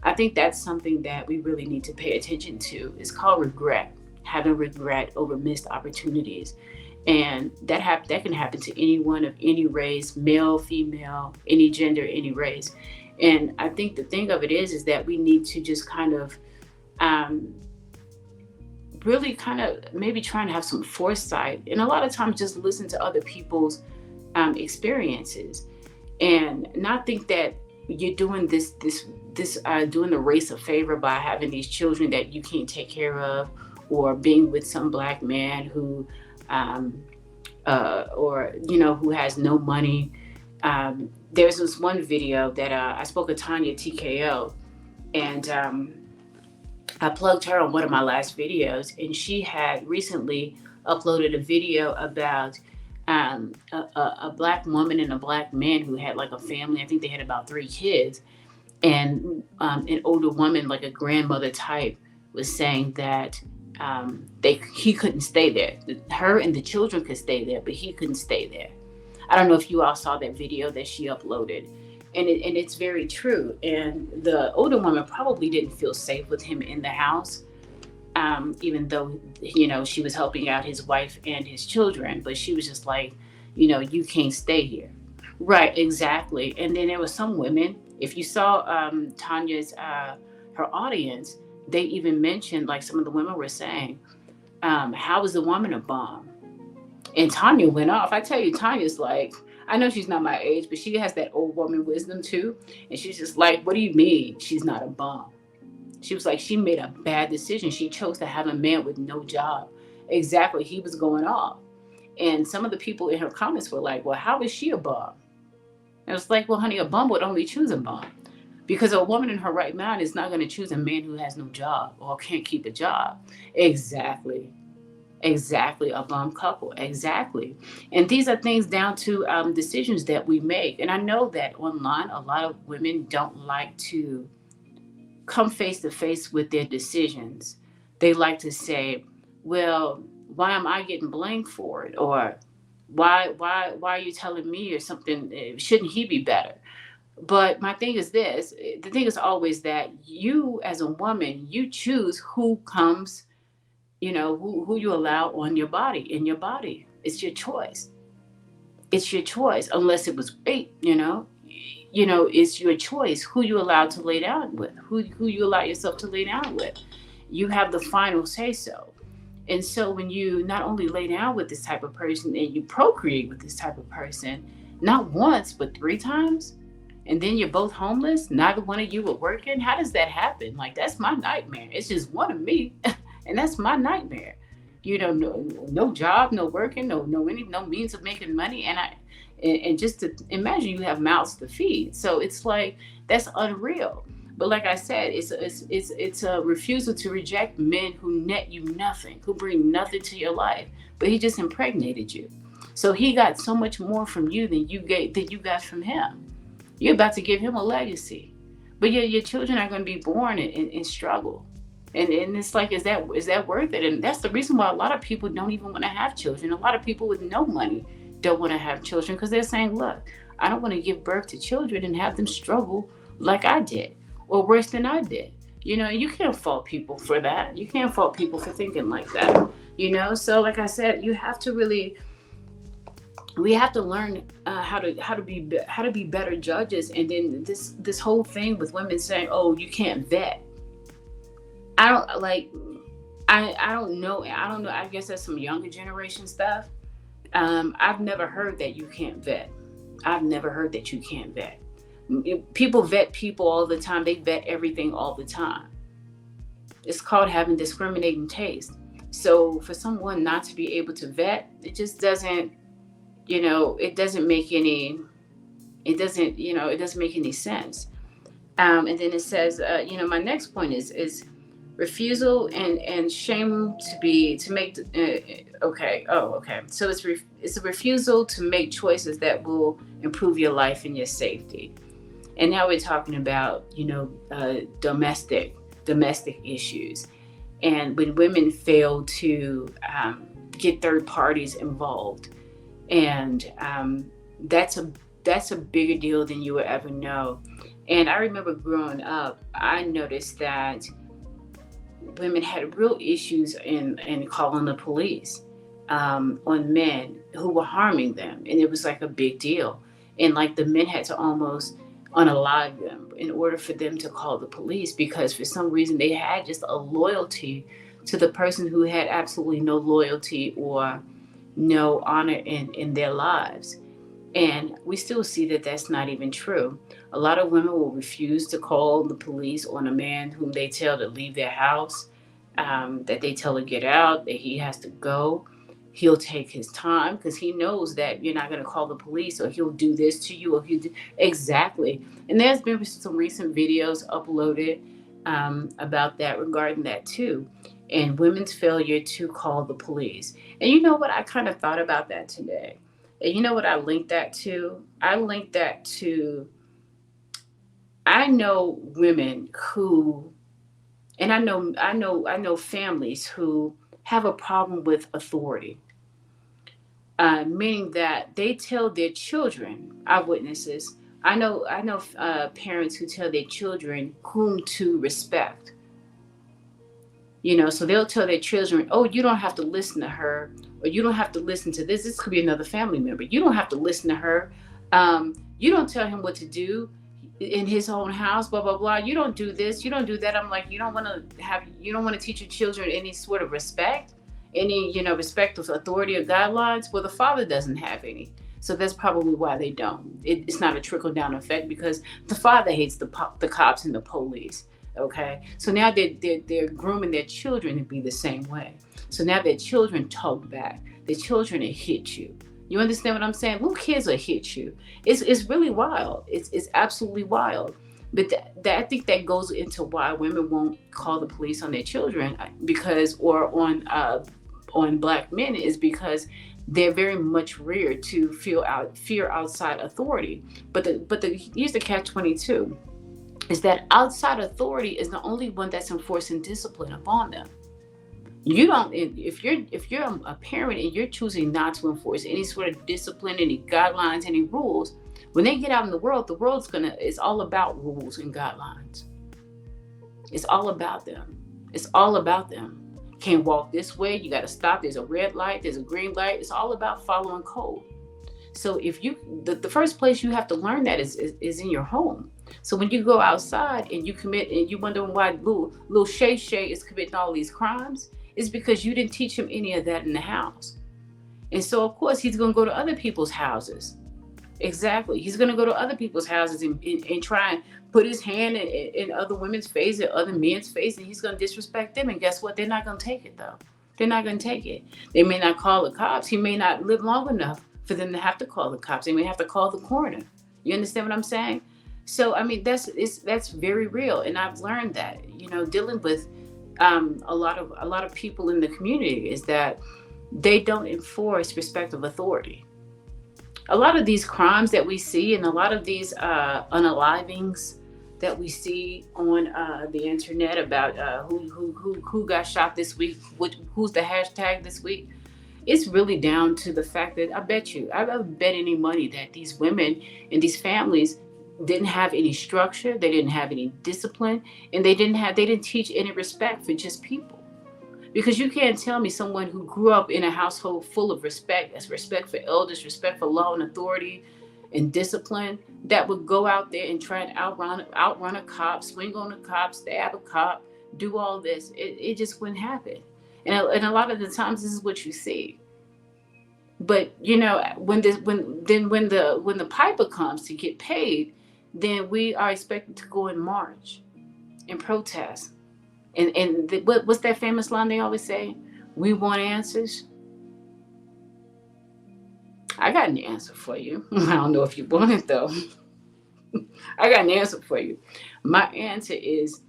S1: I think that's something that we really need to pay attention to. It's called regret, having regret over missed opportunities. And that can happen to anyone of any race, male, female, any gender, any race. And I think the thing of it is that we need to just kind of really kind of maybe try and have some foresight. And a lot of times just listen to other people's experiences, and not think that you're doing this doing the race a favor by having these children that you can't take care of, or being with some black man who or who has no money. There's this one video that I spoke with Tanya TKO, and I plugged her on one of my last videos, and she had recently uploaded a video about a black woman and a black man who had like a family. I think they had about 3 kids, and an older woman, like a grandmother type, was saying that he couldn't stay there. Her and the children could stay there, but he couldn't stay there. I don't know if you all saw that video that she uploaded. And it's very true. And the older woman probably didn't feel safe with him in the house, even though, she was helping out his wife and his children. But she was just like, you can't stay here. Right, exactly. And then there was some women, if you saw Tanya's, her audience, they even mentioned, like some of the women were saying, how is the woman a bomb? And Tanya went off. I tell you, Tanya's like, I know she's not my age, but she has that old woman wisdom too. And she's just like, what do you mean she's not a bum? She was like, she made a bad decision. She chose to have a man with no job. Exactly. He was going off. And some of the people in her comments were like, well, how is she a bum? And I was like, well, honey, a bum would only choose a bum. Because a woman in her right mind is not going to choose a man who has no job or can't keep a job. Exactly. Exactly, a bum couple. Exactly. And these are things down to decisions that we make. And I know that online, a lot of women don't like to come face to face with their decisions. They like to say, well, why am I getting blamed for it? Or why are you telling me or something? Shouldn't he be better? But my thing is this, the thing is always that you as a woman, you choose who comes, who you allow on your body, in your body. It's your choice. It's your choice, unless it was great, it's your choice who you allow to lay down with, who you allow yourself to lay down with. You have the final say so. And so when you not only lay down with this type of person and you procreate with this type of person, not once, but 3 times, and then you're both homeless, neither one of you are working, how does that happen? Like, that's my nightmare. It's just one of me. And that's my nightmare. No job, no working, no means of making money. And just to imagine you have mouths to feed. So it's like, that's unreal. But like I said, it's a refusal to reject men who net you nothing, who bring nothing to your life. But he just impregnated you. So he got so much more from you than you got from him. You're about to give him a legacy. But your children are going to be born and struggle. And it's like, is that worth it? And that's the reason why a lot of people don't even want to have children. A lot of people with no money don't want to have children because they're saying, look, I don't want to give birth to children and have them struggle like I did or worse than I did. You can't fault people for that. You can't fault people for thinking like that. So like I said, we have to learn how to be better judges. And then this whole thing with women saying, oh, you can't vet. I don't like. I don't know. I don't know. I guess that's some younger generation stuff. I've never heard that you can't vet. I've never heard that you can't vet. People vet people all the time. They vet everything all the time. It's called having discriminating taste. So for someone not to be able to vet, it just doesn't. It doesn't make any. It doesn't. It doesn't make any sense. And then it says, my next point is refusal and shame to make okay, so it's a refusal to make choices that will improve your life and your safety. And now we're talking about domestic issues, and when women fail to get third parties involved, and that's a bigger deal than you will ever know. And I remember growing up, I noticed that women had real issues in calling the police on men who were harming them. And it was like a big deal. And like the men had to almost unalive them in order for them to call the police, because for some reason they had just a loyalty to the person who had absolutely no loyalty or no honor in their lives. And we still see that that's not even true. A lot of women will refuse to call the police on a man whom they tell to leave their house, that they tell to get out, that he has to go. He'll take his time because he knows that you're not going to call the police, or he'll do this to you, or he'll do exactly. And there's been some recent videos uploaded about that, regarding that too, and women's failure to call the police. And you know what? I kind of thought about that today. And you know what I linked that to? I linked that to, I know women who, and I know families who have a problem with authority, meaning that they tell their children, eyewitnesses. I know parents who tell their children whom to respect. So they'll tell their children, "Oh, you don't have to listen to her, or you don't have to listen to this. This could be another family member. You don't have to listen to her. You don't tell him what to do in his own house. Blah blah blah. You don't do this. You don't do that." I'm like, you don't want to teach your children any sort of respect, any respect of authority or guidelines. Well, the father doesn't have any, so that's probably why they don't. It's not a trickle down effect because the father hates the cops and the police. Okay, so now they're grooming their children to be the same way. So now their children talk back. Their children will hit you. You understand what I'm saying? Little kids will hit you. It's really wild. It's absolutely wild. But I think that goes into why women won't call the police on their children, because, or on black men, is because they're very much reared to fear outside authority. But here's the catch-22, is that outside authority is the only one that's enforcing discipline upon them. You don't, if you're a parent and you're choosing not to enforce any sort of discipline, any guidelines, any rules, when they get out in the world, it's all about rules and guidelines. It's all about them. It's all about them. Can't walk this way, you got to stop, there's a red light, there's a green light. It's all about following code. So if the first place you have to learn that is in your home. So when you go outside and you commit, and you wondering why little Shay is committing all these crimes, it's because you didn't teach him any of that in the house. And so of course he's going to go to other people's houses. Exactly. He's going to go to other people's houses and try and put his hand in other women's face or other men's face, and he's going to disrespect them. And guess what? They're not going to take it, though. They're not going to take it. They may not call the cops. He may not live long enough for them to have to call the cops. They may have to call the coroner. You understand what I'm saying? So, I mean, that's very real. And I've learned that, dealing with a lot of people in the community, is that they don't enforce respect of authority. A lot of these crimes that we see, and a lot of these unalivings that we see on the internet about who got shot this week, who's the hashtag this week, it's really down to the fact that I would bet any money that these women and these families didn't have any structure, they didn't have any discipline, and they didn't teach any respect for just people. Because you can't tell me someone who grew up in a household full of respect, that's respect for elders, respect for law and authority and discipline, that would go out there and try and outrun a cop, swing on a cop, stab a cop, do all this. It just wouldn't happen. And a lot of the times this is what you see. But when the piper comes to get paid, then we are expected to go and march and protest. And what's that famous line they always say? We want answers. I got an answer for you. I don't know if you want it, though. I got an answer for you. My answer is,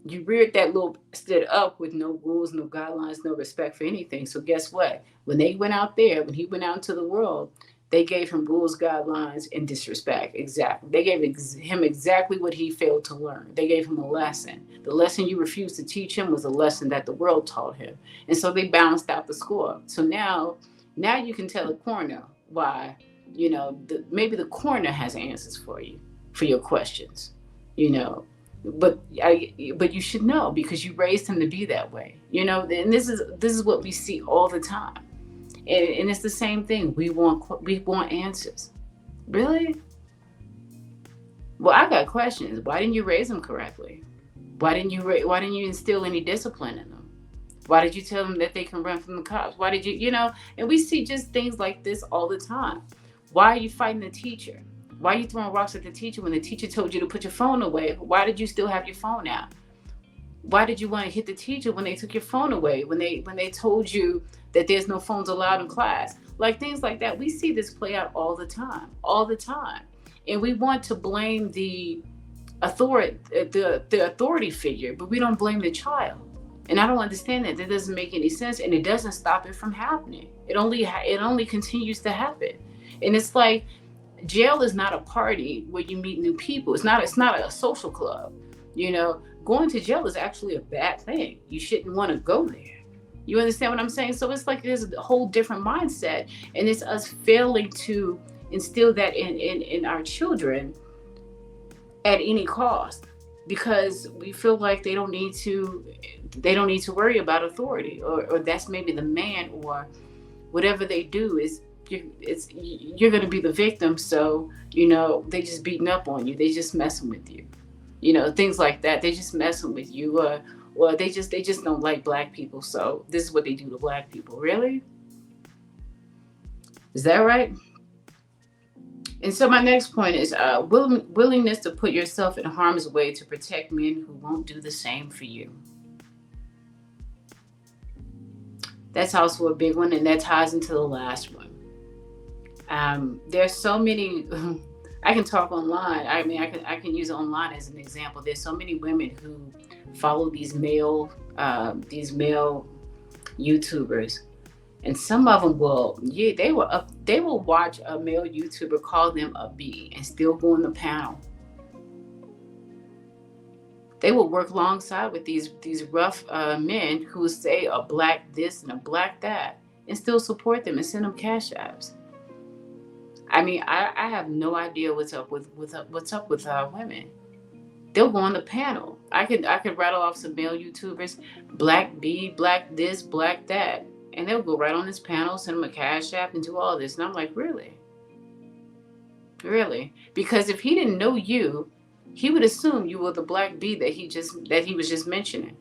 S1: you reared that little bastard up with no rules, no guidelines, no respect for anything. So guess what? When he went out into the world, they gave him rules, guidelines, and disrespect. Exactly. They gave him exactly what he failed to learn. They gave him a lesson. The lesson you refused to teach him was a lesson that the world taught him. And so they balanced out the score. So now you can tell the coroner why, maybe the coroner has answers for you, for your questions, But you should know, because you raised him to be that way, And this is what we see all the time. And it's the same thing. We want answers. Really? Well, I got questions. Why didn't you raise them correctly? Why didn't you instill any discipline in them? Why did you tell them that they can run from the cops? Why did you, and we see just things like this all the time. Why are you fighting the teacher? Why are you throwing rocks at the teacher when the teacher told you to put your phone away? Why did you still have your phone out? Why did you want to hit the teacher when they took your phone away? When they told you that there's no phones allowed in class. Like things like that. We see this play out all the time, all the time. And we want to blame the authority figure, but we don't blame the child. And I don't understand that. That doesn't make any sense, and it doesn't stop it from happening. It only continues to happen. And it's like jail is not a party where you meet new people. It's not a social club. Going to jail is actually a bad thing. You shouldn't want to go there. You understand what I'm saying? So it's like there's a whole different mindset, and it's us failing to instill that in our children at any cost, because we feel like they don't need to worry about authority, or that's maybe the man, or whatever they do is you're going to be the victim. So they just beating up on you, they just messing with you, things like that. They just messing with you, or they just don't like black people, so this is what they do to black people. Really? Is that right? And so my next point is willingness to put yourself in harm's way to protect men who won't do the same for you. That's also a big one, and that ties into the last one. There's so many. I can talk online. I mean, I can use online as an example. There's so many women who follow these male YouTubers. And some of them they will watch a male YouTuber call them a B and still go on the panel. They will work alongside with these rough men who say a black this and a black that, and still support them and send them cash apps. I mean, I have no idea what's up with women. They'll go on the panel. I could rattle off some male YouTubers, black B, black this, black that. And they'll go right on this panel, send them a cash app, and do all this. And I'm like, really? Really? Because if he didn't know you, he would assume you were the black bee that he was just mentioning.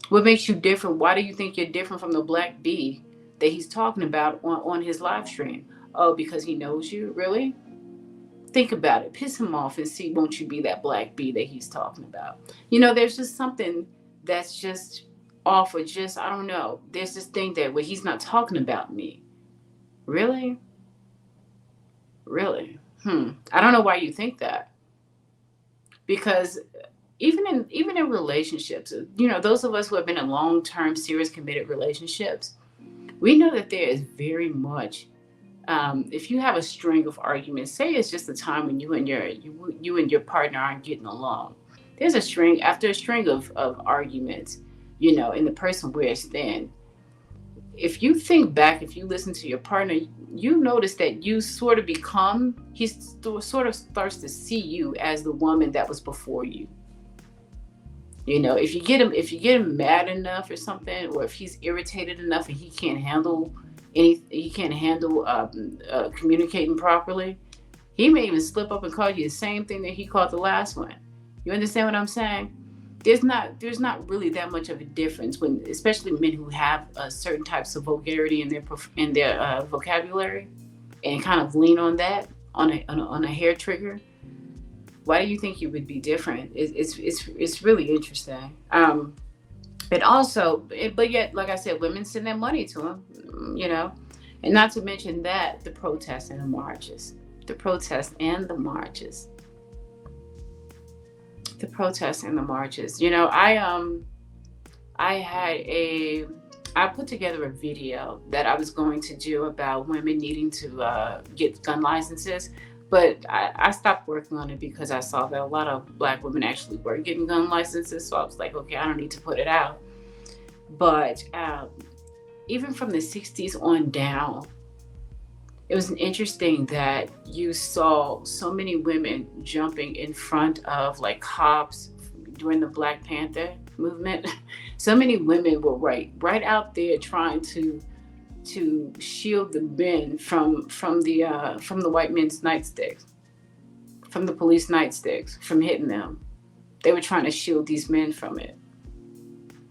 S1: What makes you different? Why do you think you're different from the black bee that he's talking about on his live stream? Oh, because he knows you? Really? Think about it. Piss him off and see, won't you be that black bee that he's talking about? There's just something that's just off, or just, I don't know. There's this thing that where he's not talking about me. Really? Really? I don't know why you think that. Because even in relationships, those of us who have been in long-term, serious, committed relationships, we know that there is very much, if you have a string of arguments, say it's just a time when you and your partner aren't getting along. There's after a string of arguments, and the person wears thin. If you think back, if you listen to your partner, you notice that you sort of he sort of starts to see you as the woman that was before you. If you get him mad enough or something, or if he's irritated enough and he can't handle communicating properly, he may even slip up and call you the same thing that he called the last one. You understand what I'm saying? There's not really that much of a difference when, especially men who have certain types of vulgarity in their vocabulary, and kind of lean on that on a hair trigger. Why do you think you would be different? It's really interesting. But yet, like I said, women send their money to him, and not to mention that the protests and the marches. I put together a video that I was going to do about women needing to get gun licenses, but I stopped working on it because I saw that a lot of black women actually were getting gun licenses. So I was like, okay, I don't need to put it out. But even from the 60s on down, it was interesting that you saw so many women jumping in front of like cops during the Black Panther movement. So many women were right out there trying to shield the men from the white men's nightsticks, from the police nightsticks, from hitting them. They were trying to shield these men from it.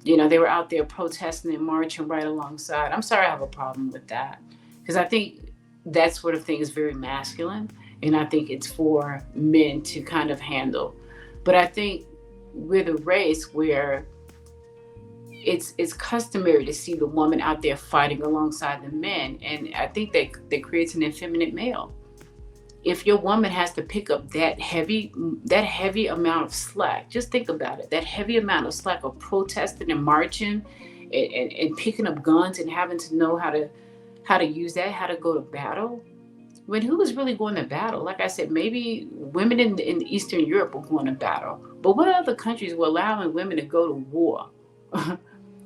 S1: They were out there protesting and marching right alongside. I'm sorry, I have a problem with that, because I think that sort of thing is very masculine, and I think it's for men to kind of handle. But I think we're the race where it's customary to see the woman out there fighting alongside the men, and I think that creates an effeminate male. If your woman has to pick up that heavy amount of slack, just think about it, that heavy amount of slack of protesting and marching and picking up guns and having to know how to use that, how to go to battle. When who was really going to battle? Like I said, maybe women in Eastern Europe were going to battle, but what other countries were allowing women to go to war,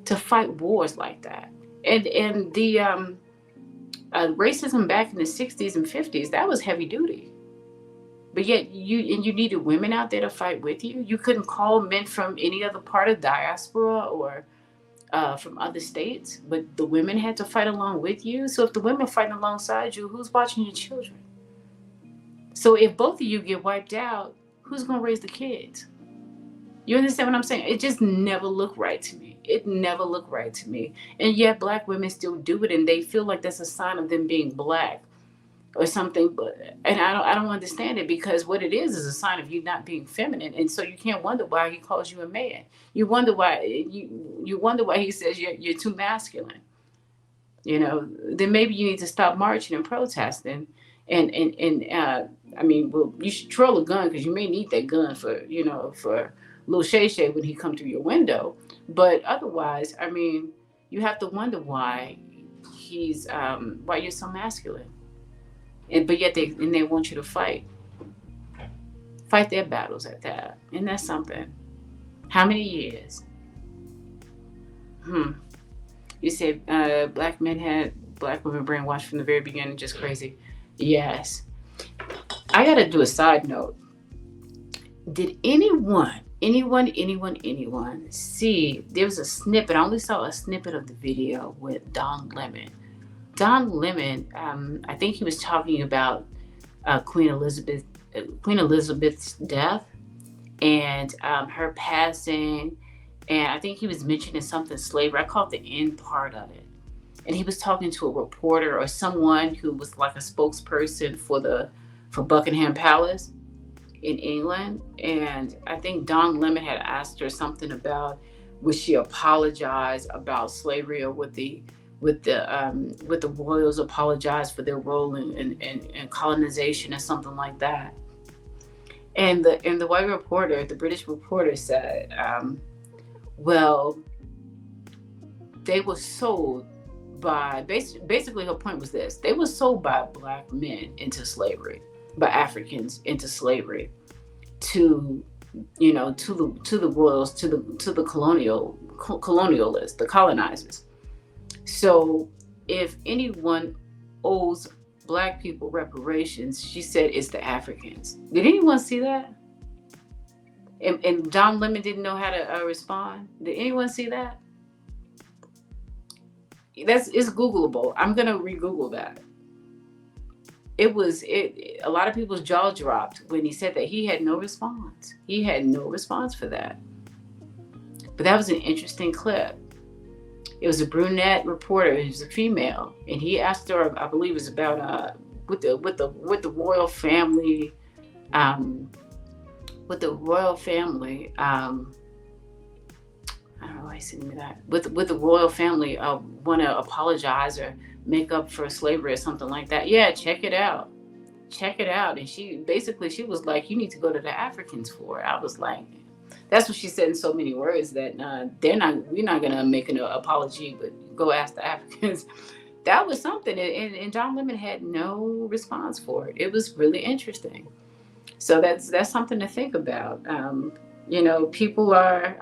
S1: to fight wars like that? And the racism back in the 60s and 50s, that was heavy duty. But yet you needed women out there to fight with you. You couldn't call men from any other part of diaspora or from other states, but the women had to fight along with you. So if the women fighting alongside you, who's watching your children? So if both of you get wiped out, who's going to raise the kids? You understand what I'm saying? It just never looked right to me. It never looked right to me. And yet black women still do it, and they feel like that's a sign of them being black or something. But and I don't understand it, because what it is a sign of you not being feminine. And so you can't wonder why he calls you a man. You wonder why he says you're too masculine. Then maybe you need to stop marching and protesting. And I mean, well, you should troll a gun, because you may need that gun for little Shay Shay when he come through your window. But otherwise, I mean, you have to wonder why you're so masculine, but yet they want you to fight their battles at that, and that's something. How many years? Hmm. You said black men had black women brainwashed from the very beginning, just crazy. Yes. I got to do a side note. Did anyone see? There was a snippet. I only saw a snippet of the video with Don Lemon. Don Lemon, I think he was talking about Queen Elizabeth's death and her passing, and I think he was mentioning something slavery. I caught the end part of it, and he was talking to a reporter or someone who was like a spokesperson for Buckingham Palace in England. And I think Don Lemon had asked her something about, would she apologize about slavery, or would the royals apologize for their role in colonization or something like that. And the white reporter, the British reporter, said, well, they were sold by, basically her point was this: they were sold by black men into slavery, by Africans into slavery, to the royals, to the colonialists, the colonizers. So if anyone owes black people reparations, she said it's the Africans. Did anyone see that? And Don Lemon didn't know how to respond. Did anyone see that? It's Googleable. I'm gonna re-Google that. A lot of people's jaw dropped when he said that. He had no response. He had no response for that. But that was an interesting clip. It was a brunette reporter. It was a female, and he asked her, I believe it was about with the royal family, with the royal family. I don't know why he's sending me that. With the royal family, want to apologize or make up for slavery or something like that. Yeah, check it out. Check it out. And she was like, you need to go to the Africans for it. I was like, that's what she said in so many words, that we're not gonna make an apology, but go ask the Africans. That was something, and John Lemon had no response for it. It was really interesting. So that's something to think about. I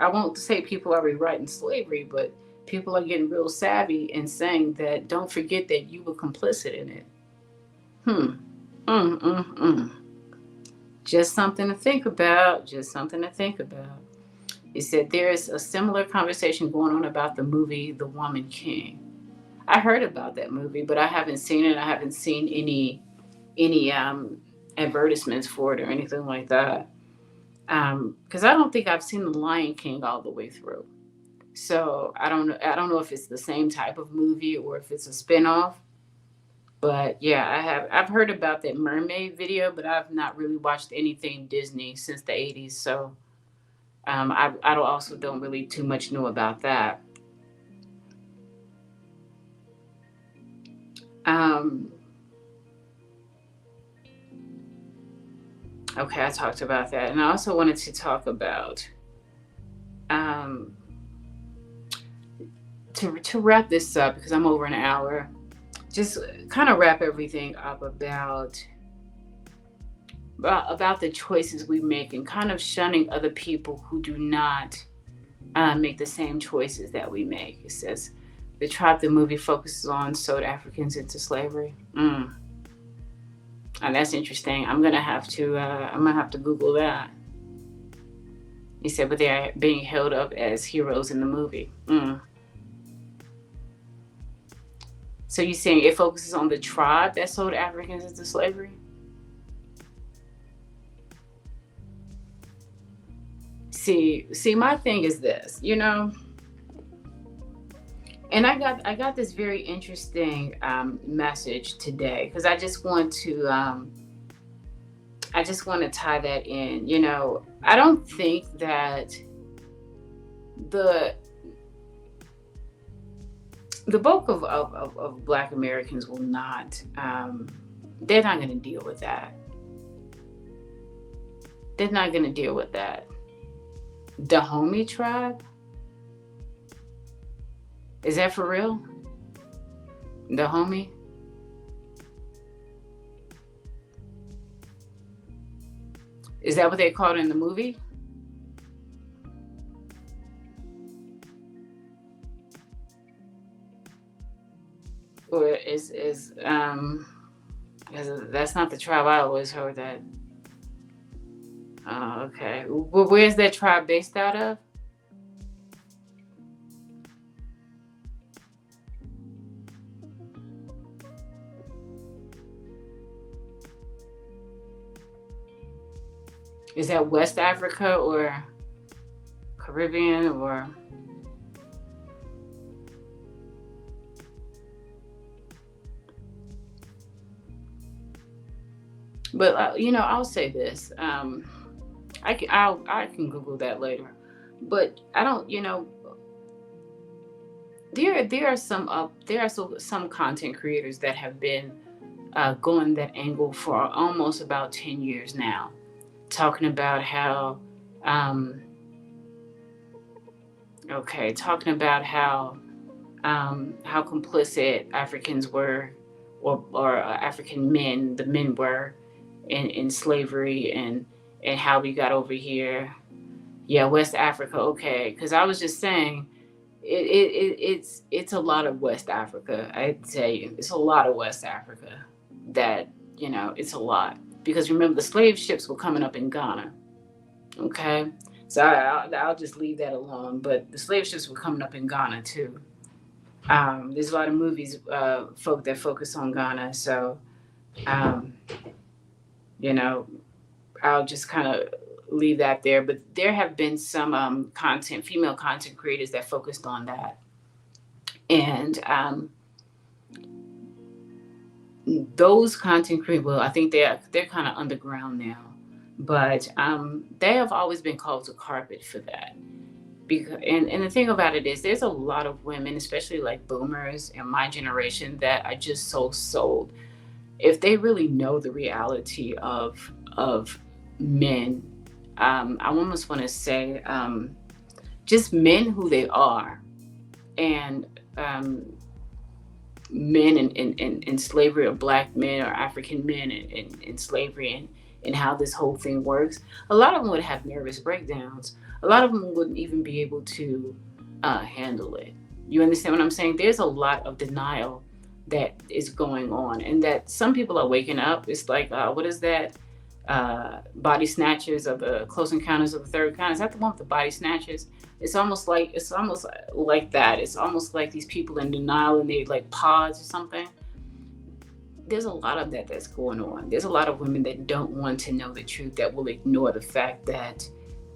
S1: won't say people are rewriting slavery, but people are getting real savvy and saying that, don't forget that you were complicit in it. Just something to think about. Just something to think about. He said there's a similar conversation going on about the movie The Woman King. I heard about that movie, but I haven't seen it. I haven't seen any advertisements for it or anything like that. Because I don't think I've seen The Lion King all the way through. So I don't know if it's the same type of movie or if it's a spinoff. But yeah, I've heard about that mermaid video, but I've not really watched anything Disney since the 80s. So I also don't really too much know about that. Um, okay, I talked about that. And I also wanted to talk about, um, to wrap this up, because I'm over an hour, just kind of wrap everything up about the choices we make, and kind of shunning other people who do not make the same choices that we make. It says the tribe the movie focuses on sold Africans into slavery. And that's interesting. I'm gonna have to Google that. He said, but they are being held up as heroes in the movie. So you're saying it focuses on the tribe that sold Africans into slavery? See, my thing is this, and I got this very interesting message today, because I just want to tie that in. I don't think that the the bulk of Black Americans will not. They're not going to deal with that. They're not going to deal with that. Dahomey tribe? Is that for real? Dahomey? Is that what they called in the movie? Or that's not the tribe I always heard that. Oh, okay. Well, where's that tribe based out of? Is that West Africa or Caribbean or? But I'll say this. I can Google that later. But I don't. There are some content creators that have been going that angle for almost about 10 years now, talking about um, talking about how complicit Africans were, or African men, the men were in slavery, and how we got over here. Yeah, West Africa. Okay, because I was just saying, it's a lot of West Africa. I tell you, it's a lot of West Africa. That it's a lot, because remember the slave ships were coming up in Ghana. Okay, so I'll just leave that alone. But the slave ships were coming up in Ghana too. There's a lot of movies, folk that focus on Ghana. So um, you know, I'll just kind of leave that there. But there have been some female content creators that focused on that, and those content creators. Well, I think they're kind of underground now, but they have always been called to carpet for that. Because and the thing about it is, there's a lot of women, especially like boomers in my generation, that are just so sold. If they really know the reality of men, I almost want to say, just men who they are, and men in slavery, or black men or African men in slavery, and how this whole thing works. A lot of them would have nervous breakdowns. A lot of them wouldn't even be able to handle it. You understand what I'm saying? There's a lot of denial that is going on, and that some people are waking up. It's like, what is that? Body snatchers of the Close Encounters of the Third Kind. Is that the one with the body snatchers? It's almost like that. It's almost like these people in denial, and they like pods or something. There's a lot of that that's going on. There's a lot of women that don't want to know the truth, that will ignore the fact that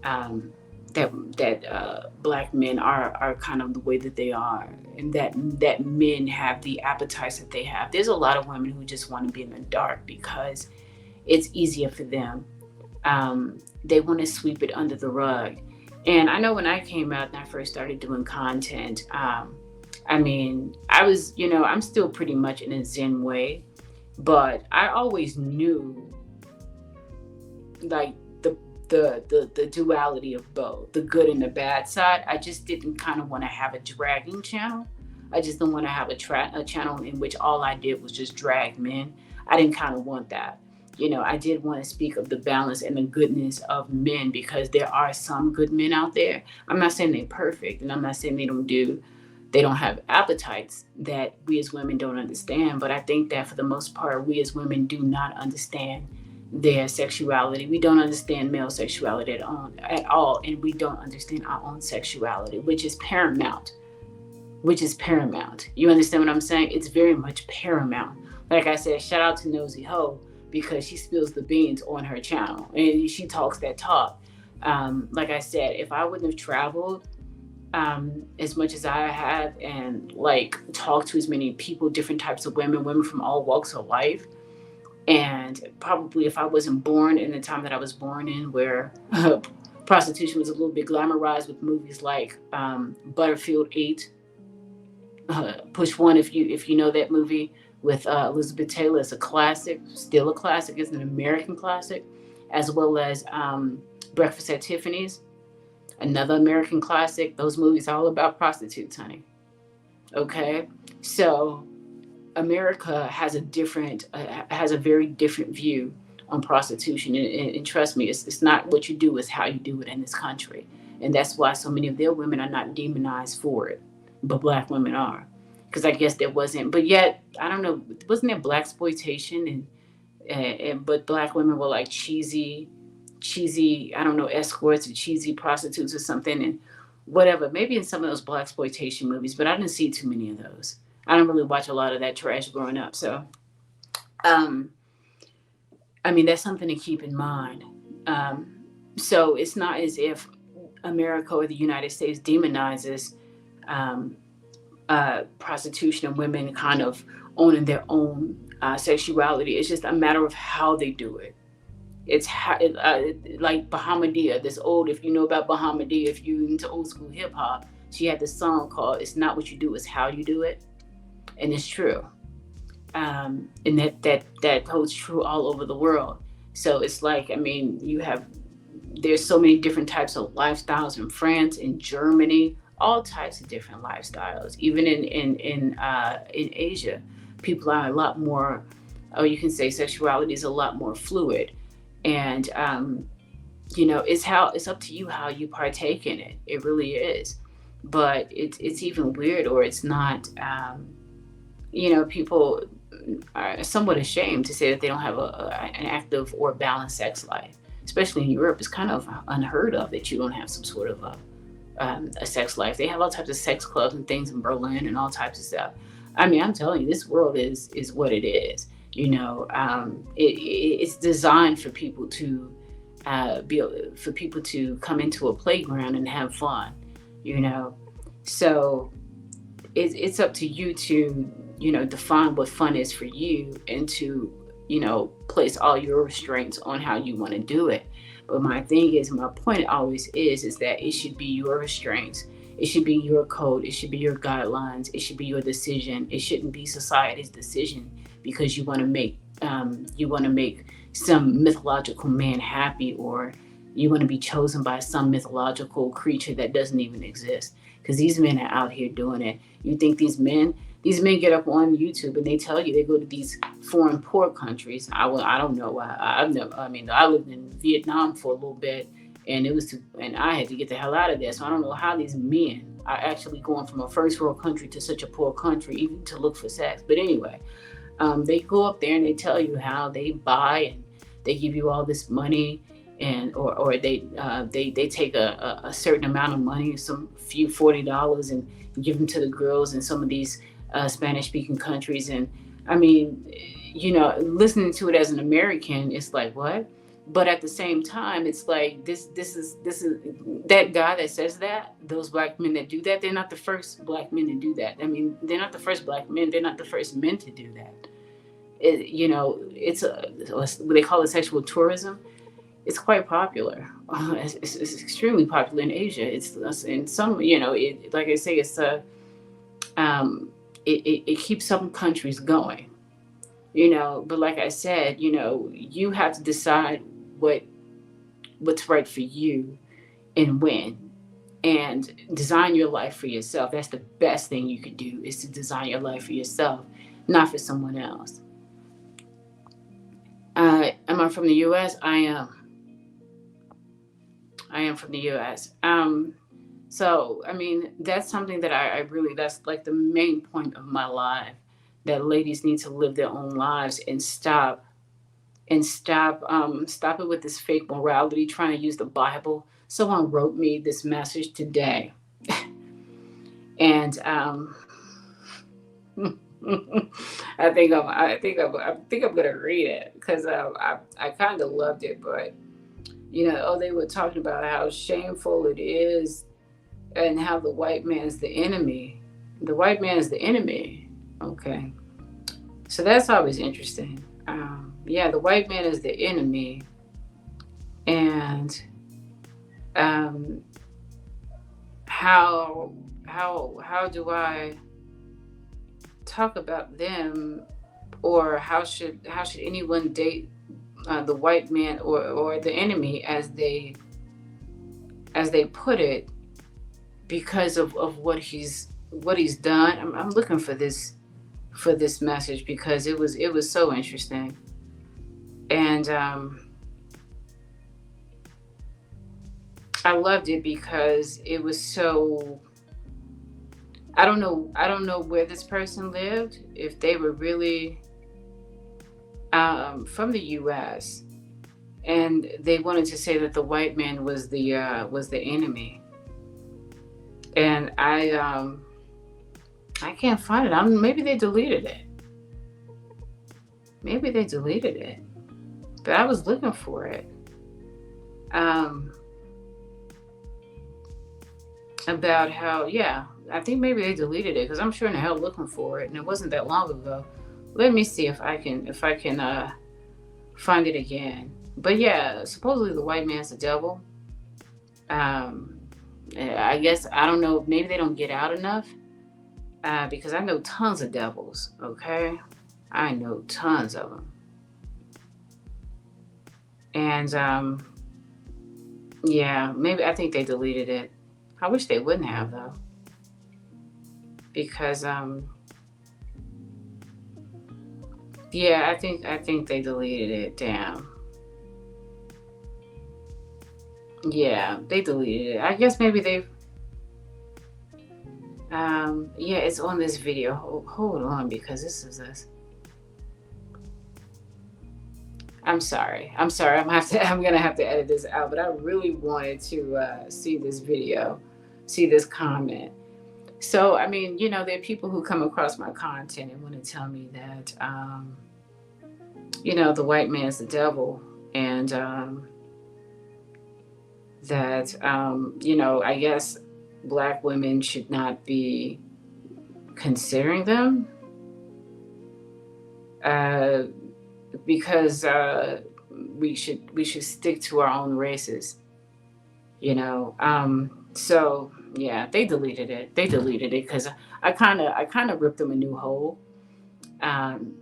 S1: um, that black men are kind of the way that they are, and that men have the appetites that they have. There's a lot of women who just want to be in the dark because it's easier for them. They want to sweep it under the rug. And I know when I came out and I first started doing content, I mean, I'm still pretty much in a Zen way, but I always knew like the duality of both, the good and the bad side. I just didn't kind of want to have a dragging channel. I just didn't want to have a channel in which all I did was just drag men. I didn't kind of want that. I did want to speak of the balance and the goodness of men, because there are some good men out there. I'm not saying they're perfect, and I'm not saying they don't have appetites that we as women don't understand. But I think that for the most part, we as women do not understand their sexuality. We don't understand male sexuality at all, and we don't understand our own sexuality, which is paramount. Which is paramount. You understand what I'm saying? It's very much paramount. Like I said, shout out to Nosy Ho, because she spills the beans on her channel and she talks that talk. Like I said, if I wouldn't have traveled as much as I have, and like talked to as many people, different types of women from all walks of life, and probably if I wasn't born in the time that I was born in, where prostitution was a little bit glamorized with movies like Butterfield 8, Push One, if you know that movie with Elizabeth Taylor. It's a classic, still a classic. It's an American classic, as well as Breakfast at Tiffany's, another American classic. Those movies are all about prostitutes, honey. Okay, so America has a very different view on prostitution, and trust me, it's not what you do, it's how you do it in this country, and that's why so many of their women are not demonized for it, but black women are, because I guess there wasn't, but yet I don't know, wasn't there black exploitation, and but black women were like cheesy, I don't know, escorts or cheesy prostitutes or something, and whatever. Maybe in some of those black exploitation movies, but I didn't see too many of those. I don't really watch a lot of that trash growing up. So, um, I mean, that's something to keep in mind. So it's not as if America or the United States demonizes um, prostitution and women kind of owning their own sexuality. It's just a matter of how they do it. It's like Bahamadia, this old, if you know about Bahamadia, if you into old school hip hop, she had this song called "It's Not What You Do, It's How You Do It," and it's true. And that holds true all over the world. So it's like, I mean, there's so many different types of lifestyles in France, in Germany, all types of different lifestyles. Even in Asia, people are a lot more, or you can say sexuality is a lot more fluid, and it's up to you how you partake in it. It really is, but it's even weird, or it's not. People are somewhat ashamed to say that they don't have an active or balanced sex life, especially in Europe. It's kind of unheard of that you don't have some sort of a sex life. They have all types of sex clubs and things in Berlin and all types of stuff. I mean, I'm telling you, this world is what it is. It's designed for people to for people to come into a playground and have fun. You know, so it's up to you to define what fun is for you, and to place all your restraints on how you want to do it. But my point always is that it should be your restraints, it should be your code, it should be your guidelines, it should be your decision. It shouldn't be society's decision because you want to make some mythological man happy, or you want to be chosen by some mythological creature that doesn't even exist, because these men are out here doing it. You think these men get up on YouTube and they tell you they go to these foreign poor countries. I don't know. I've never. I mean, I lived in Vietnam for a little bit, and and I had to get the hell out of there. So I don't know how these men are actually going from a first world country to such a poor country, even to look for sex. But anyway, they go up there and they tell you how they buy, and they give you all this money, and or they take a certain amount of money, some few $40, and give them to the girls in some of these Spanish speaking countries. And I mean, listening to it as an American, it's like, what? But at the same time, it's like this is that guy that says that, those black men that do that, they're not the first black men to do that. I mean, they're not the first black men, they're not the first men to do that. It's what they call it, sexual tourism. It's quite popular. It's extremely popular in Asia. It's in some, like I say, um, it keeps some countries going, you know. But like I said, you know, you have to decide what what's right for you and when, and design your life for yourself. That's the best thing you can do, is to design your life for yourself, not for someone else. Am I from the U.S.? I am. I am from the U.S. So I mean, that's something that I really, that's like the main point of my life. That ladies need to live their own lives and stop it with this fake morality, trying to use the Bible. Someone wrote me this message today, and I think I'm gonna read it because I kind of loved it. But you know, oh, they were talking about how shameful it is, and how the white man is the enemy. The white man is the enemy. Okay, so that's always interesting. Yeah, the white man is the enemy, and um, how how do I talk about them, or how should anyone date the white man, or the enemy, as they put it, because of what he's done. I'm looking for this message because it was so interesting, and I loved it because it was so. I don't know where this person lived, if they were really from the U.S. and they wanted to say that the white man was the enemy, and I can't find it. Maybe they deleted it. Maybe they deleted it, but I was looking for it. Um, about how, yeah, I think maybe they deleted it because I'm sure in the hell looking for it, and it wasn't that long ago. Let me see if I can find it again. But yeah, supposedly the white man's the devil. Um, I guess I don't know. Maybe they don't get out enough, because I know tons of devils. Okay, I know tons of them, and yeah, maybe I think they deleted it. I wish they wouldn't have though, because yeah, I think they deleted it. Damn. Yeah, they deleted it. I guess maybe they. Yeah, it's on this video. Hold on, because this is this. I'm sorry. I'm sorry. I'm gonna have to edit this out. But I really wanted to see this video, see this comment. So I mean, you know, there are people who come across my content and want to tell me that, you know, the white man's the devil, and that, you know, I guess black women should not be considering them, uh, because we should stick to our own races, you know. So yeah, they deleted it. They deleted it because I kind of ripped them a new hole. Um,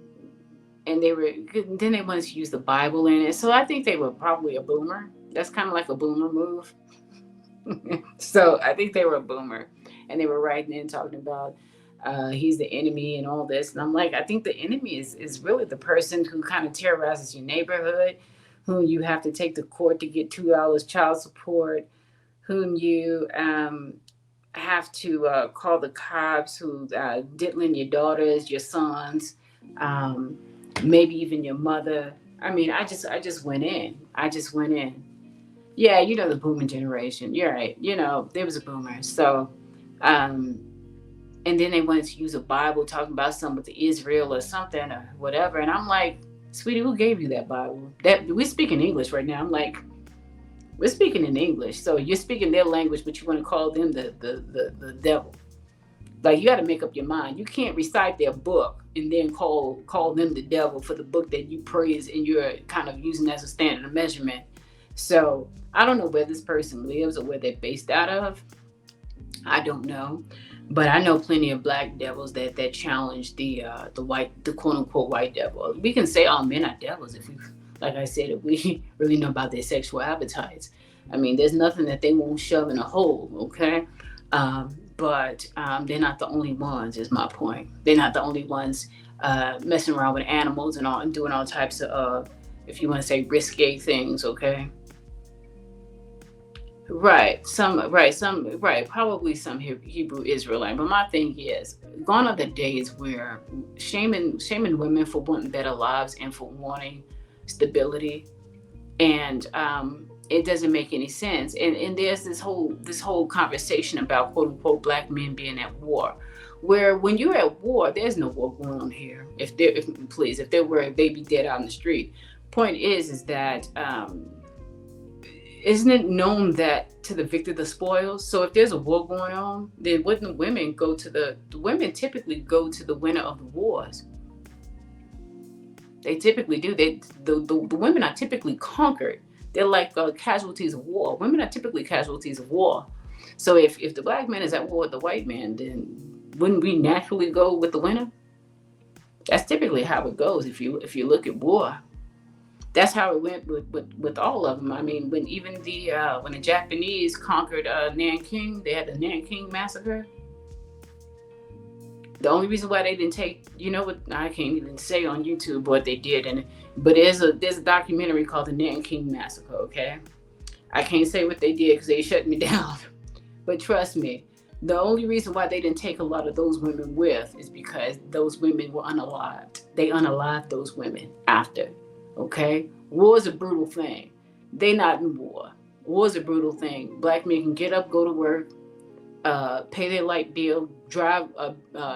S1: and then they wanted to use the Bible in it. So I think they were probably a boomer. That's kind of like a boomer move. So I think they were a boomer, and they were writing in talking about he's the enemy and all this. And I'm like, I think the enemy is really the person who kind of terrorizes your neighborhood, whom you have to take to court to get $2 child support, whom you have to call the cops, who diddling your daughters, your sons, um, maybe even your mother. I mean, I just went in. I just went in. Yeah, you know, the boomer generation. You're right. You know, there was a boomer. So, um, and then they wanted to use a Bible talking about something with Israel or something or whatever. And I'm like, sweetie, who gave you that Bible? That we speak in English right now. I'm like, we're speaking in English. So you're speaking their language, but you want to call them the devil. Like, you got to make up your mind. You can't recite their book and then call them the devil for the book that you praise and you're kind of using as a standard of measurement. So I don't know where this person lives or where they're based out of. I don't know. But I know plenty of black devils that challenge the quote unquote white devil. We can say all men are devils if we, like I said, if we really know about their sexual appetites. I mean, there's nothing that they won't shove in a hole. Okay, but they're not the only ones. Is my point. They're not the only ones messing around with animals and all and doing all types of, if you want to say, risque things. Okay. Right, probably some Hebrew Israelite. But my thing is, gone are the days where shaming women for wanting better lives and for wanting stability, and it doesn't make any sense. And there's this whole conversation about quote unquote black men being at war, where when you're at war, there's no war going on here. If there were, they'd be dead out in the street. Point is that isn't it known that to the victor the spoils? So if there's a war going on, then wouldn't the women go to the women typically go to the winner of the wars? They typically do. The women are typically conquered. They're like casualties of war. Women are typically casualties of war. So if the black man is at war with the white man, then wouldn't we naturally go with the winner? That's typically how it goes. If you look at war, that's how it went with all of them. I mean, when the Japanese conquered Nanking, they had the Nanking massacre. The only reason why they didn't take, you know what, I can't even say on YouTube what they did, but there's a documentary called the Nanking massacre. Okay, I can't say what they did because they shut me down. But trust me, the only reason why they didn't take a lot of those women with is because those women were unalived. They unalived those women after. Okay? War is a brutal thing. They not in war. War is a brutal thing. Black men can get up, go to work, pay their light bill, drive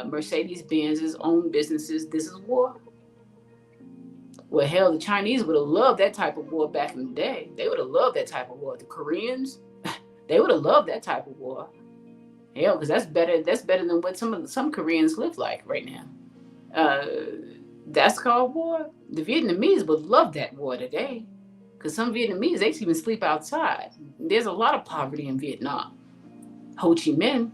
S1: Mercedes Benz's, own businesses. This is war. Well, hell, the Chinese would have loved that type of war back in the day. They would have loved that type of war. The Koreans, they would have loved that type of war. Hell, because that's better. That's better than what some Koreans live like right now. Uh, that's called war. The Vietnamese would love that war today, because some Vietnamese, they even sleep outside. There's a lot of poverty in Vietnam. Ho Chi Minh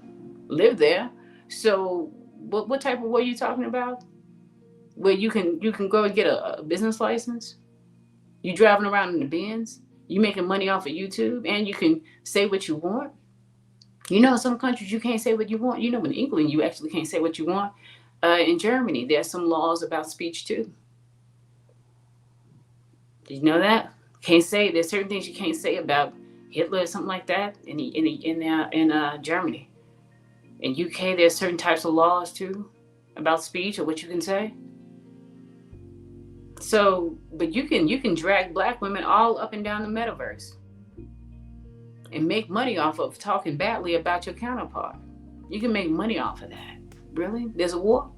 S1: lived there. So what type of war are you talking about? Where you can go and get a business license? You driving around in the Benz? You making money off of YouTube, and you can say what you want? You know, in some countries you can't say what you want. You know, in England you actually can't say what you want. In Germany, there's some laws about speech too. Did you know that? Can't say there's certain things you can't say about Hitler or something like that in Germany. In UK, there's certain types of laws too about speech or what you can say. So, but you can drag black women all up and down the metaverse and make money off of talking badly about your counterpart. You can make money off of that. Really? There's a war?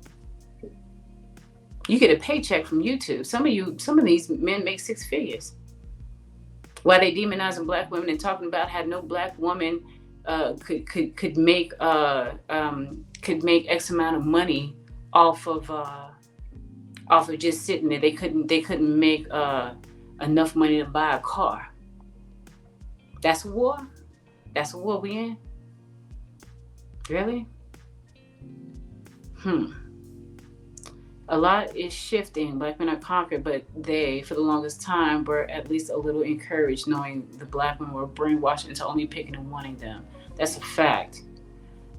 S1: You get a paycheck from YouTube. Some of these men make six figures. While they demonizing black women and talking about how no black woman could make X amount of money off of just sitting there. They couldn't make enough money to buy a car. That's a war. That's a war we in. Really? A lot is shifting. Black men are conquered, but they, for the longest time, were at least a little encouraged, knowing the black men were brainwashed into only picking and wanting them. That's a fact.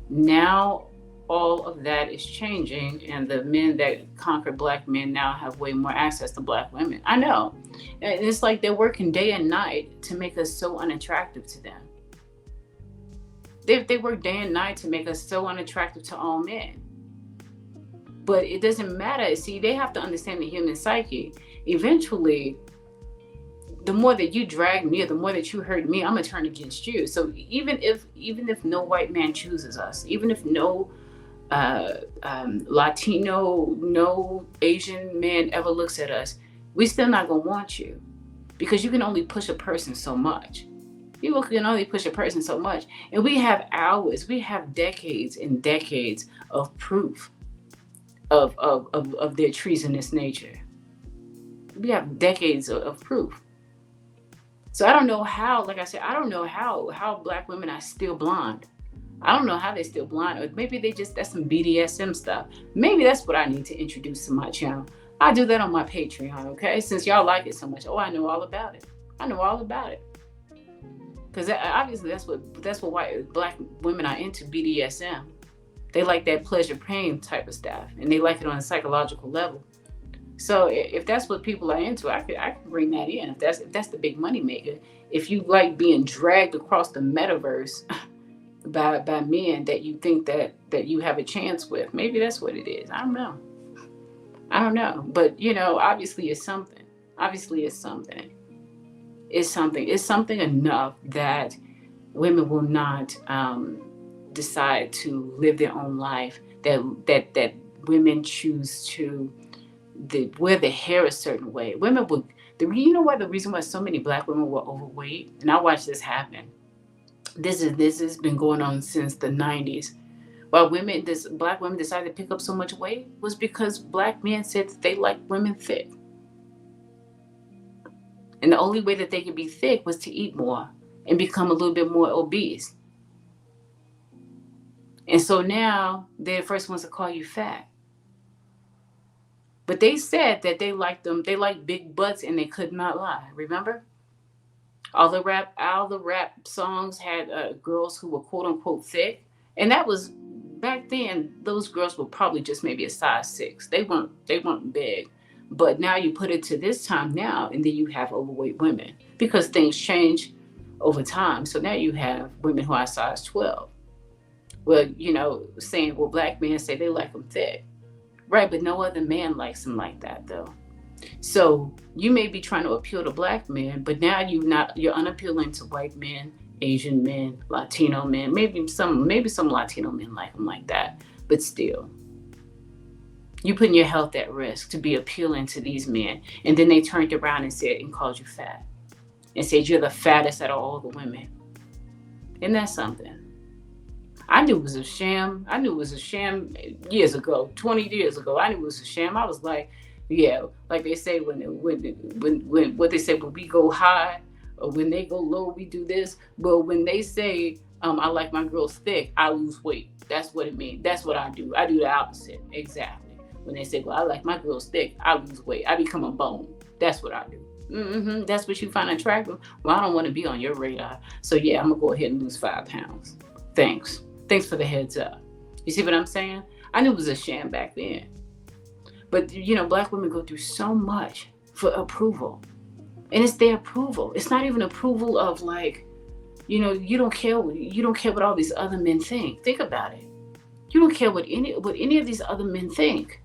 S1: Now, all of that is changing, and the men that conquered black men now have way more access to black women. I know. And it's like they're working day and night to make us so unattractive to them. They work day and night to make us so unattractive to all men. But it doesn't matter. See, they have to understand the human psyche. Eventually, the more that you drag me, or the more that you hurt me, I'm gonna turn against you. So even if no white man chooses us, even if no Latino, no Asian man ever looks at us, we still not gonna want you, because you can only push a person so much. You can only push a person so much, and we have hours, we have decades and decades of proof of their treasonous nature. We have decades of proof. So I don't know how, like I said, I don't know how black women are still blonde. I don't know how they still blind, or maybe that's some BDSM stuff. Maybe that's what I need to introduce to my channel. I do that on my Patreon, okay? Since y'all like it so much, oh, I know all about it. I know all about it because obviously that's what white black women are into, BDSM. They like that pleasure pain type of stuff, and they like it on a psychological level. So if that's what people are into, I could bring that in. If that's the big money maker. If you like being dragged across the metaverse by men that you think that you have a chance with, maybe that's what it is. I don't know. I don't know. But obviously it's something. Obviously it's something. It's something. It's something enough that women will not decide to live their own life. That women choose to wear their hair a certain way. Women would. You know what? The reason why so many black women were overweight, and I watched this happen. This has been going on since the 90s. While black women decided to pick up so much weight was because black men said that they like women thick. And the only way that they could be thick was to eat more and become a little bit more obese. And so now they're the first ones to call you fat. But they said that they like big butts and they could not lie. Remember? All the rap songs had girls who were quote unquote thick. And that was back then, those girls were probably just maybe a size 6. They weren't big. But now you put it to this time now, and then you have overweight women because things change over time. So now you have women who are size 12. Well, saying, well, black men say they like them thick. Right, but no other man likes them like that though. So you may be trying to appeal to black men, but now you're unappealing to white men, Asian men, Latino men, maybe some Latino men like them like that. But still, you putting your health at risk to be appealing to these men. And then they turned around and called you fat and said you're the fattest out of all the women. Isn't that something? I knew it was a sham. I knew it was a sham years ago, 20 years ago. I knew it was a sham. I was like, yeah, like they say when what they say, when we go high or when they go low, we do this. But when they say, I like my girls thick, I lose weight. That's what it means. That's what I do. I do the opposite. Exactly. When they say, well, I like my girls thick, I lose weight. I become a bone. That's what I do. That's what you find attractive. Well, I don't want to be on your radar. So yeah, I'm gonna go ahead and lose 5 pounds. Thanks for the heads up. You see what I'm saying? I knew it was a sham back then. But black women go through so much for approval. And it's their approval. It's not even approval of like, you don't care what all these other men think. Think about it. You don't care what any of these other men think.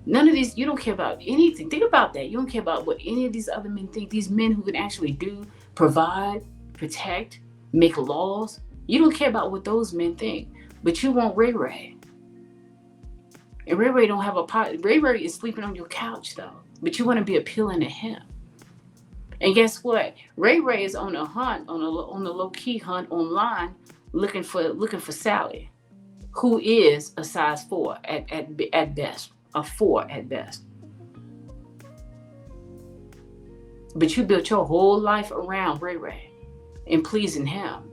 S1: None of these, you don't care about anything. Think about that. You don't care about what any of these other men think. These men who can actually do, provide, protect, make laws. You don't care about what those men think, but you want Ray Ray. And Ray Ray don't have a pot. Ray Ray is sleeping on your couch though, but you want to be appealing to him. And guess what? Ray Ray is on a hunt, on a low key hunt online, looking for Sally, who is a size 4 at best, a 4 at best. But you built your whole life around Ray Ray and pleasing him.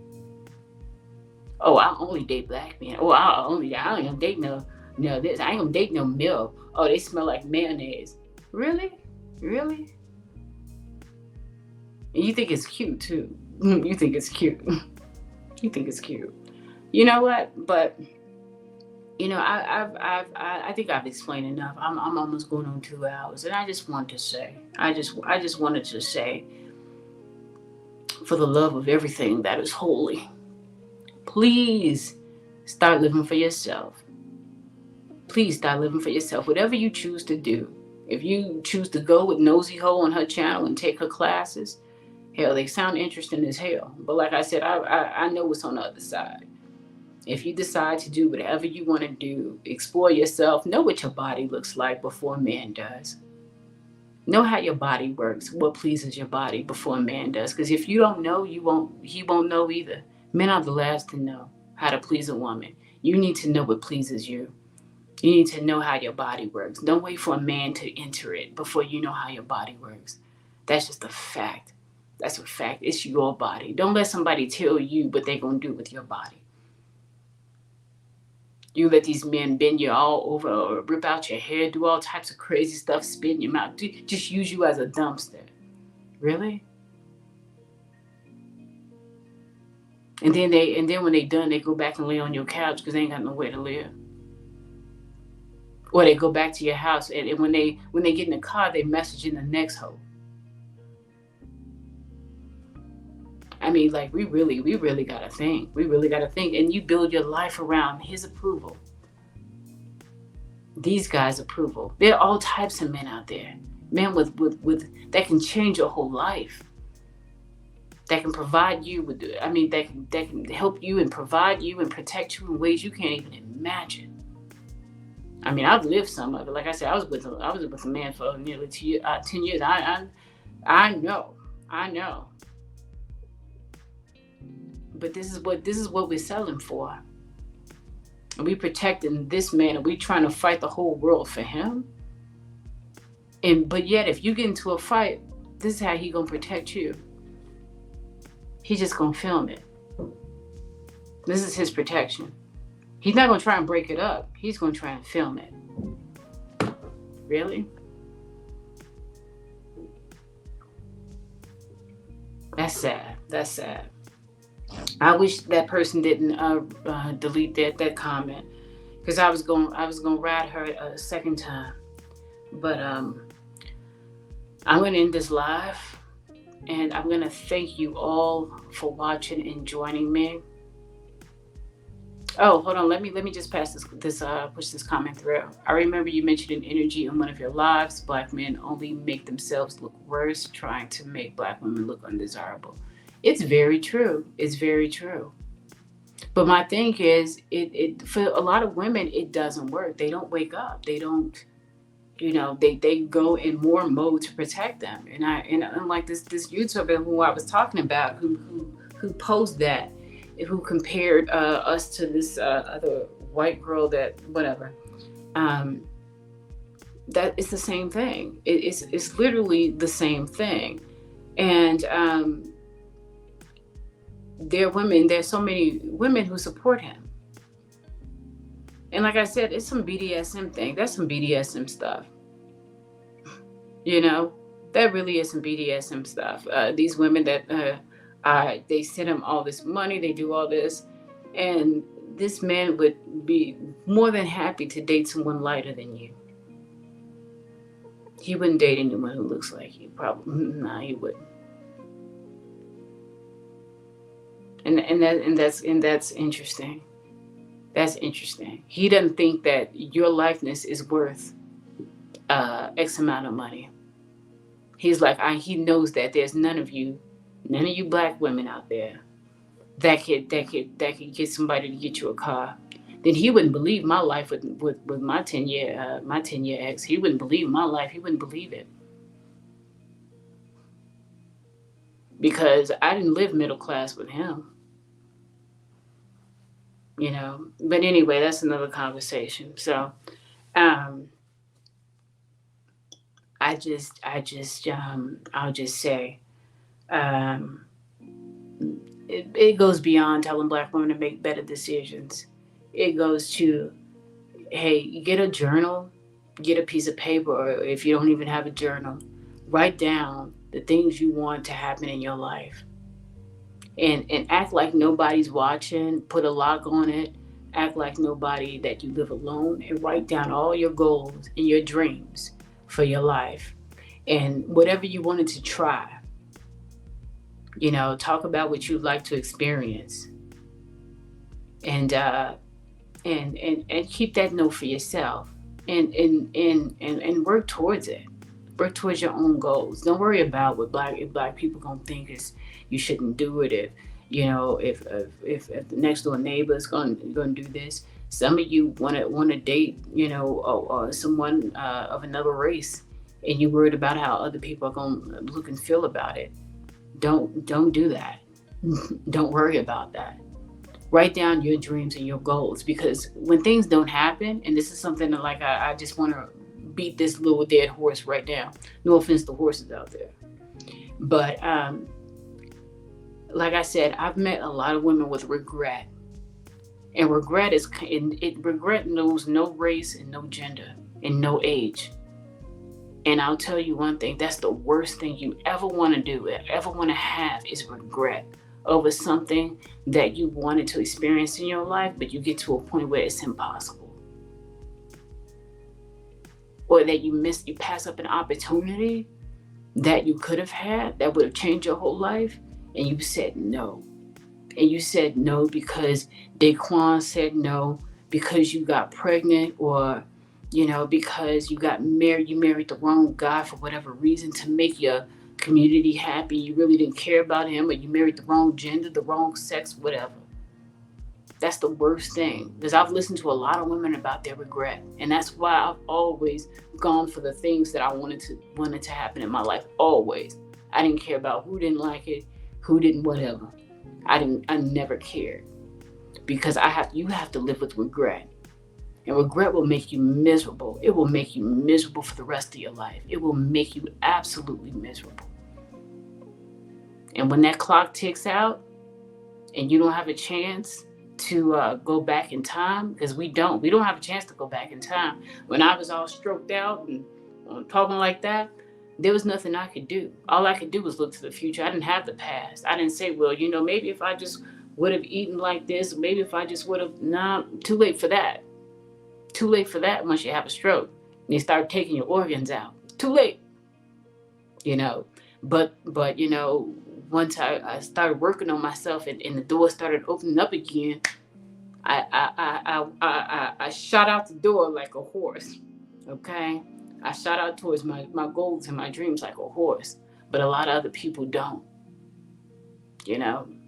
S1: Oh, I only date black men. Oh, I ain't gonna date no this. I ain't gonna date no milk. Oh, they smell like mayonnaise. Really? And you think it's cute too. You think it's cute. You think it's cute. You know what? But I think I've explained enough. I'm almost going on 2 hours, and I just wanted to say, I just wanted to say, for the love of everything that is holy, please start living for yourself. Please start living for yourself. Whatever you choose to do. If you choose to go with Nosy Ho on her channel and take her classes, hell, they sound interesting as hell. But like I said, I know what's on the other side. If you decide to do whatever you want to do, explore yourself, know what your body looks like before a man does. Know how your body works, what pleases your body before a man does. Because if you don't know, he won't know either. Men are the last to know how to please a woman. You need to know what pleases you. You need to know how your body works. Don't wait for a man to enter it before you know how your body works. That's just a fact. That's a fact. It's your body. Don't let somebody tell you what they're going to do with your body. You let these men bend you all over, or rip out your hair, do all types of crazy stuff, spit in your mouth, just use you as a dumpster. Really? And then when they done, they go back and lay on your couch because they ain't got nowhere to live. Or they go back to your house, and when they get in the car, they message in the next hoe. I mean, like we really gotta think. We really gotta think, and you build your life around his approval. These guys' approval. There are all types of men out there. Men with that can change your whole life. That can provide you with, I mean, that can help you and provide you and protect you in ways you can't even imagine. I mean, I've lived some of it. Like I said, I was with a man for nearly 10 years. I know, I know. But this is what we're selling for. And we protecting this man, and we trying to fight the whole world for him. But yet, if you get into a fight, this is how he gonna protect you. He just gonna film it. This is his protection. He's not gonna try and break it up. He's gonna try and film it. Really? That's sad. That's sad. I wish that person didn't delete that comment, because I was going to ride her a second time. But I'm going to end this live, and I'm going to thank you all for watching and joining me. Oh, hold on. Let me just pass push this comment through. I remember you mentioned an energy in one of your lives. Black men only make themselves look worse, trying to make black women look undesirable. It's very true. It's very true. But my thing is, it for a lot of women, it doesn't work. They don't wake up. They don't, they go in more mode to protect them. And unlike this YouTuber who I was talking about, who posed that, who compared us to this other white girl, that whatever, that it's the same thing. It's literally the same thing. And there's so many women who support him. And like I said, it's some BDSM thing. That's some BDSM stuff. That really is some BDSM stuff. These women that they send him all this money, they do all this, and this man would be more than happy to date someone lighter than you. He wouldn't date anyone who looks like you. Probably, nah, he wouldn't. And that's interesting. That's interesting. He doesn't think that your likeness is worth X amount of money. He's like, he knows that there's none of you black women out there that could get somebody to get you a car. Then he wouldn't believe my life with my 10-year ex. He wouldn't believe my life. He wouldn't believe it, because I didn't live middle class with him. But anyway, that's another conversation. So I'll just say, it goes beyond telling black women to make better decisions. It goes to, hey, get a journal, get a piece of paper, or if you don't even have a journal, write down the things you want to happen in your life. And act like nobody's watching, put a lock on it, act like that you live alone, and write down all your goals and your dreams for your life. And whatever you wanted to try, talk about what you'd like to experience. And keep that note for yourself, and work towards it. Work towards your own goals. Don't worry about what black people gonna think is you shouldn't do it. If the next door neighbor is gonna do this. Some of you wanna date someone of another race, and you're worried about how other people are gonna look and feel about it. Don't do that. Don't worry about that. Write down your dreams and your goals, because when things don't happen, and this is something that, like, I just want to beat this little dead horse right now. No offense to horses out there. But like I said, I've met a lot of women with regret. And regret knows no race and no gender and no age. And I'll tell you one thing, that's the worst thing you ever want to do, ever want to have, is regret over something that you wanted to experience in your life, but you get to a point where it's impossible. Or that you pass up an opportunity that you could have had that would have changed your whole life, and you said no. And you said no because Daquan said no, because you got pregnant, or because you married the wrong guy for whatever reason to make your community happy. You really didn't care about him, or you married the wrong gender, the wrong sex, whatever. That's the worst thing, because I've listened to a lot of women about their regret, and that's why I've always gone for the things that I wanted to happen in my life. Always. I didn't care about who didn't like it, who didn't, whatever. I never cared, because you have to live with regret. And regret will make you miserable. It will make you miserable for the rest of your life. It will make you absolutely miserable. And when that clock ticks out and you don't have a chance to go back in time, because we don't have a chance to go back in time. When I was all stroked out and talking like that, there was nothing I could do. All I could do was look to the future. I didn't have the past. I didn't say, well, maybe if I just would have eaten like this, maybe if I just would have, too late for that. Too late for that once you have a stroke. And you start taking your organs out. Too late. But once I started working on myself, and the door started opening up again, I shot out the door like a horse. Okay? I shot out towards my goals and my dreams like a horse. But a lot of other people don't.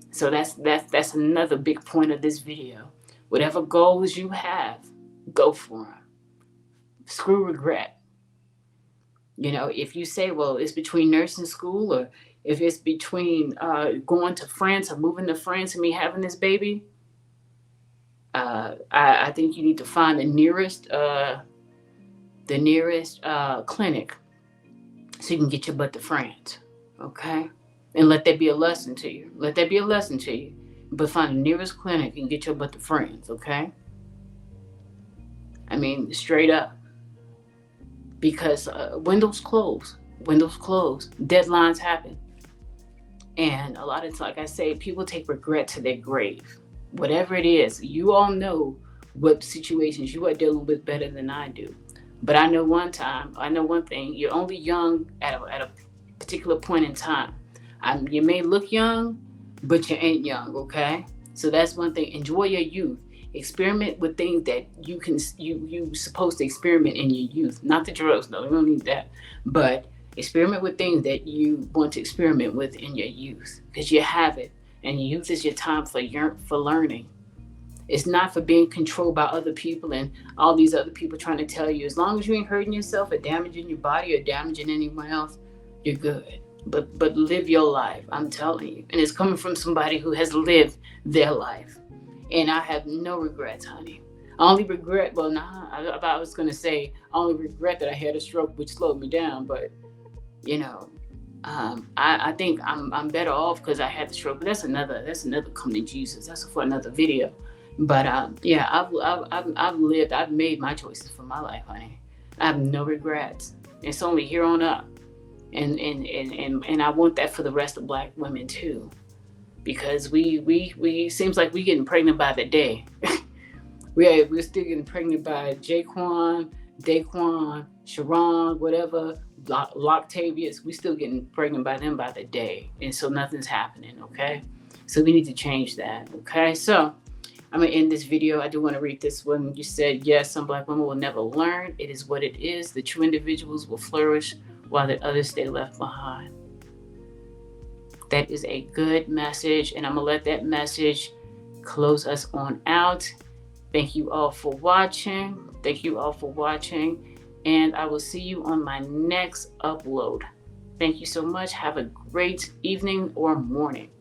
S1: So that's another big point of this video. Whatever goals you have, go for them. Screw regret. If you say, well, it's between nursing school, or if it's between going to France or moving to France and me having this baby, I think you need to find the nearest clinic so you can get your butt to France. Okay? And let that be a lesson to you. But find the nearest clinic and get your butt to France. Okay? I mean, straight up. Because windows close, deadlines happen. And a lot of times, like I say, people take regret to their grave. Whatever it is, you all know what situations you are dealing with better than I do. But I know one thing, you're only young at a particular point in time. You may look young, but you ain't young, okay? So that's one thing. Enjoy your youth. Experiment with things that you supposed to experiment in your youth. Not the drugs, no, we don't need that. But experiment with things that you want to experiment with in your youth, because you have it, and your youth is your time for learning. It's not for being controlled by other people and all these other people trying to tell you, as long as you ain't hurting yourself or damaging your body or damaging anyone else, you're good. But live your life, I'm telling you. And it's coming from somebody who has lived their life. And I have no regrets, honey. I only regret, I was going to say, I only regret that I had a stroke, which slowed me down. But, I think I'm better off because I had the stroke. But that's another come to Jesus. That's for another video. But, I've lived, I've made my choices for my life, honey. I have no regrets. It's only here on up. And I want that for the rest of Black women, too. Because we seems like we getting pregnant by the day. we're still getting pregnant by Daquan, Sharon, whatever, Loctavius. We still getting pregnant by them by the day, and so nothing's happening. Okay, so we need to change that. Okay, so I'm gonna end this video. I do want to read this one. You said, yes, some Black women will never learn. It is what it is. The true individuals will flourish while the others stay left behind. That is a good message, and I'm going to let that message close us on out. Thank you all for watching. And I will see you on my next upload. Thank you so much. Have a great evening or morning.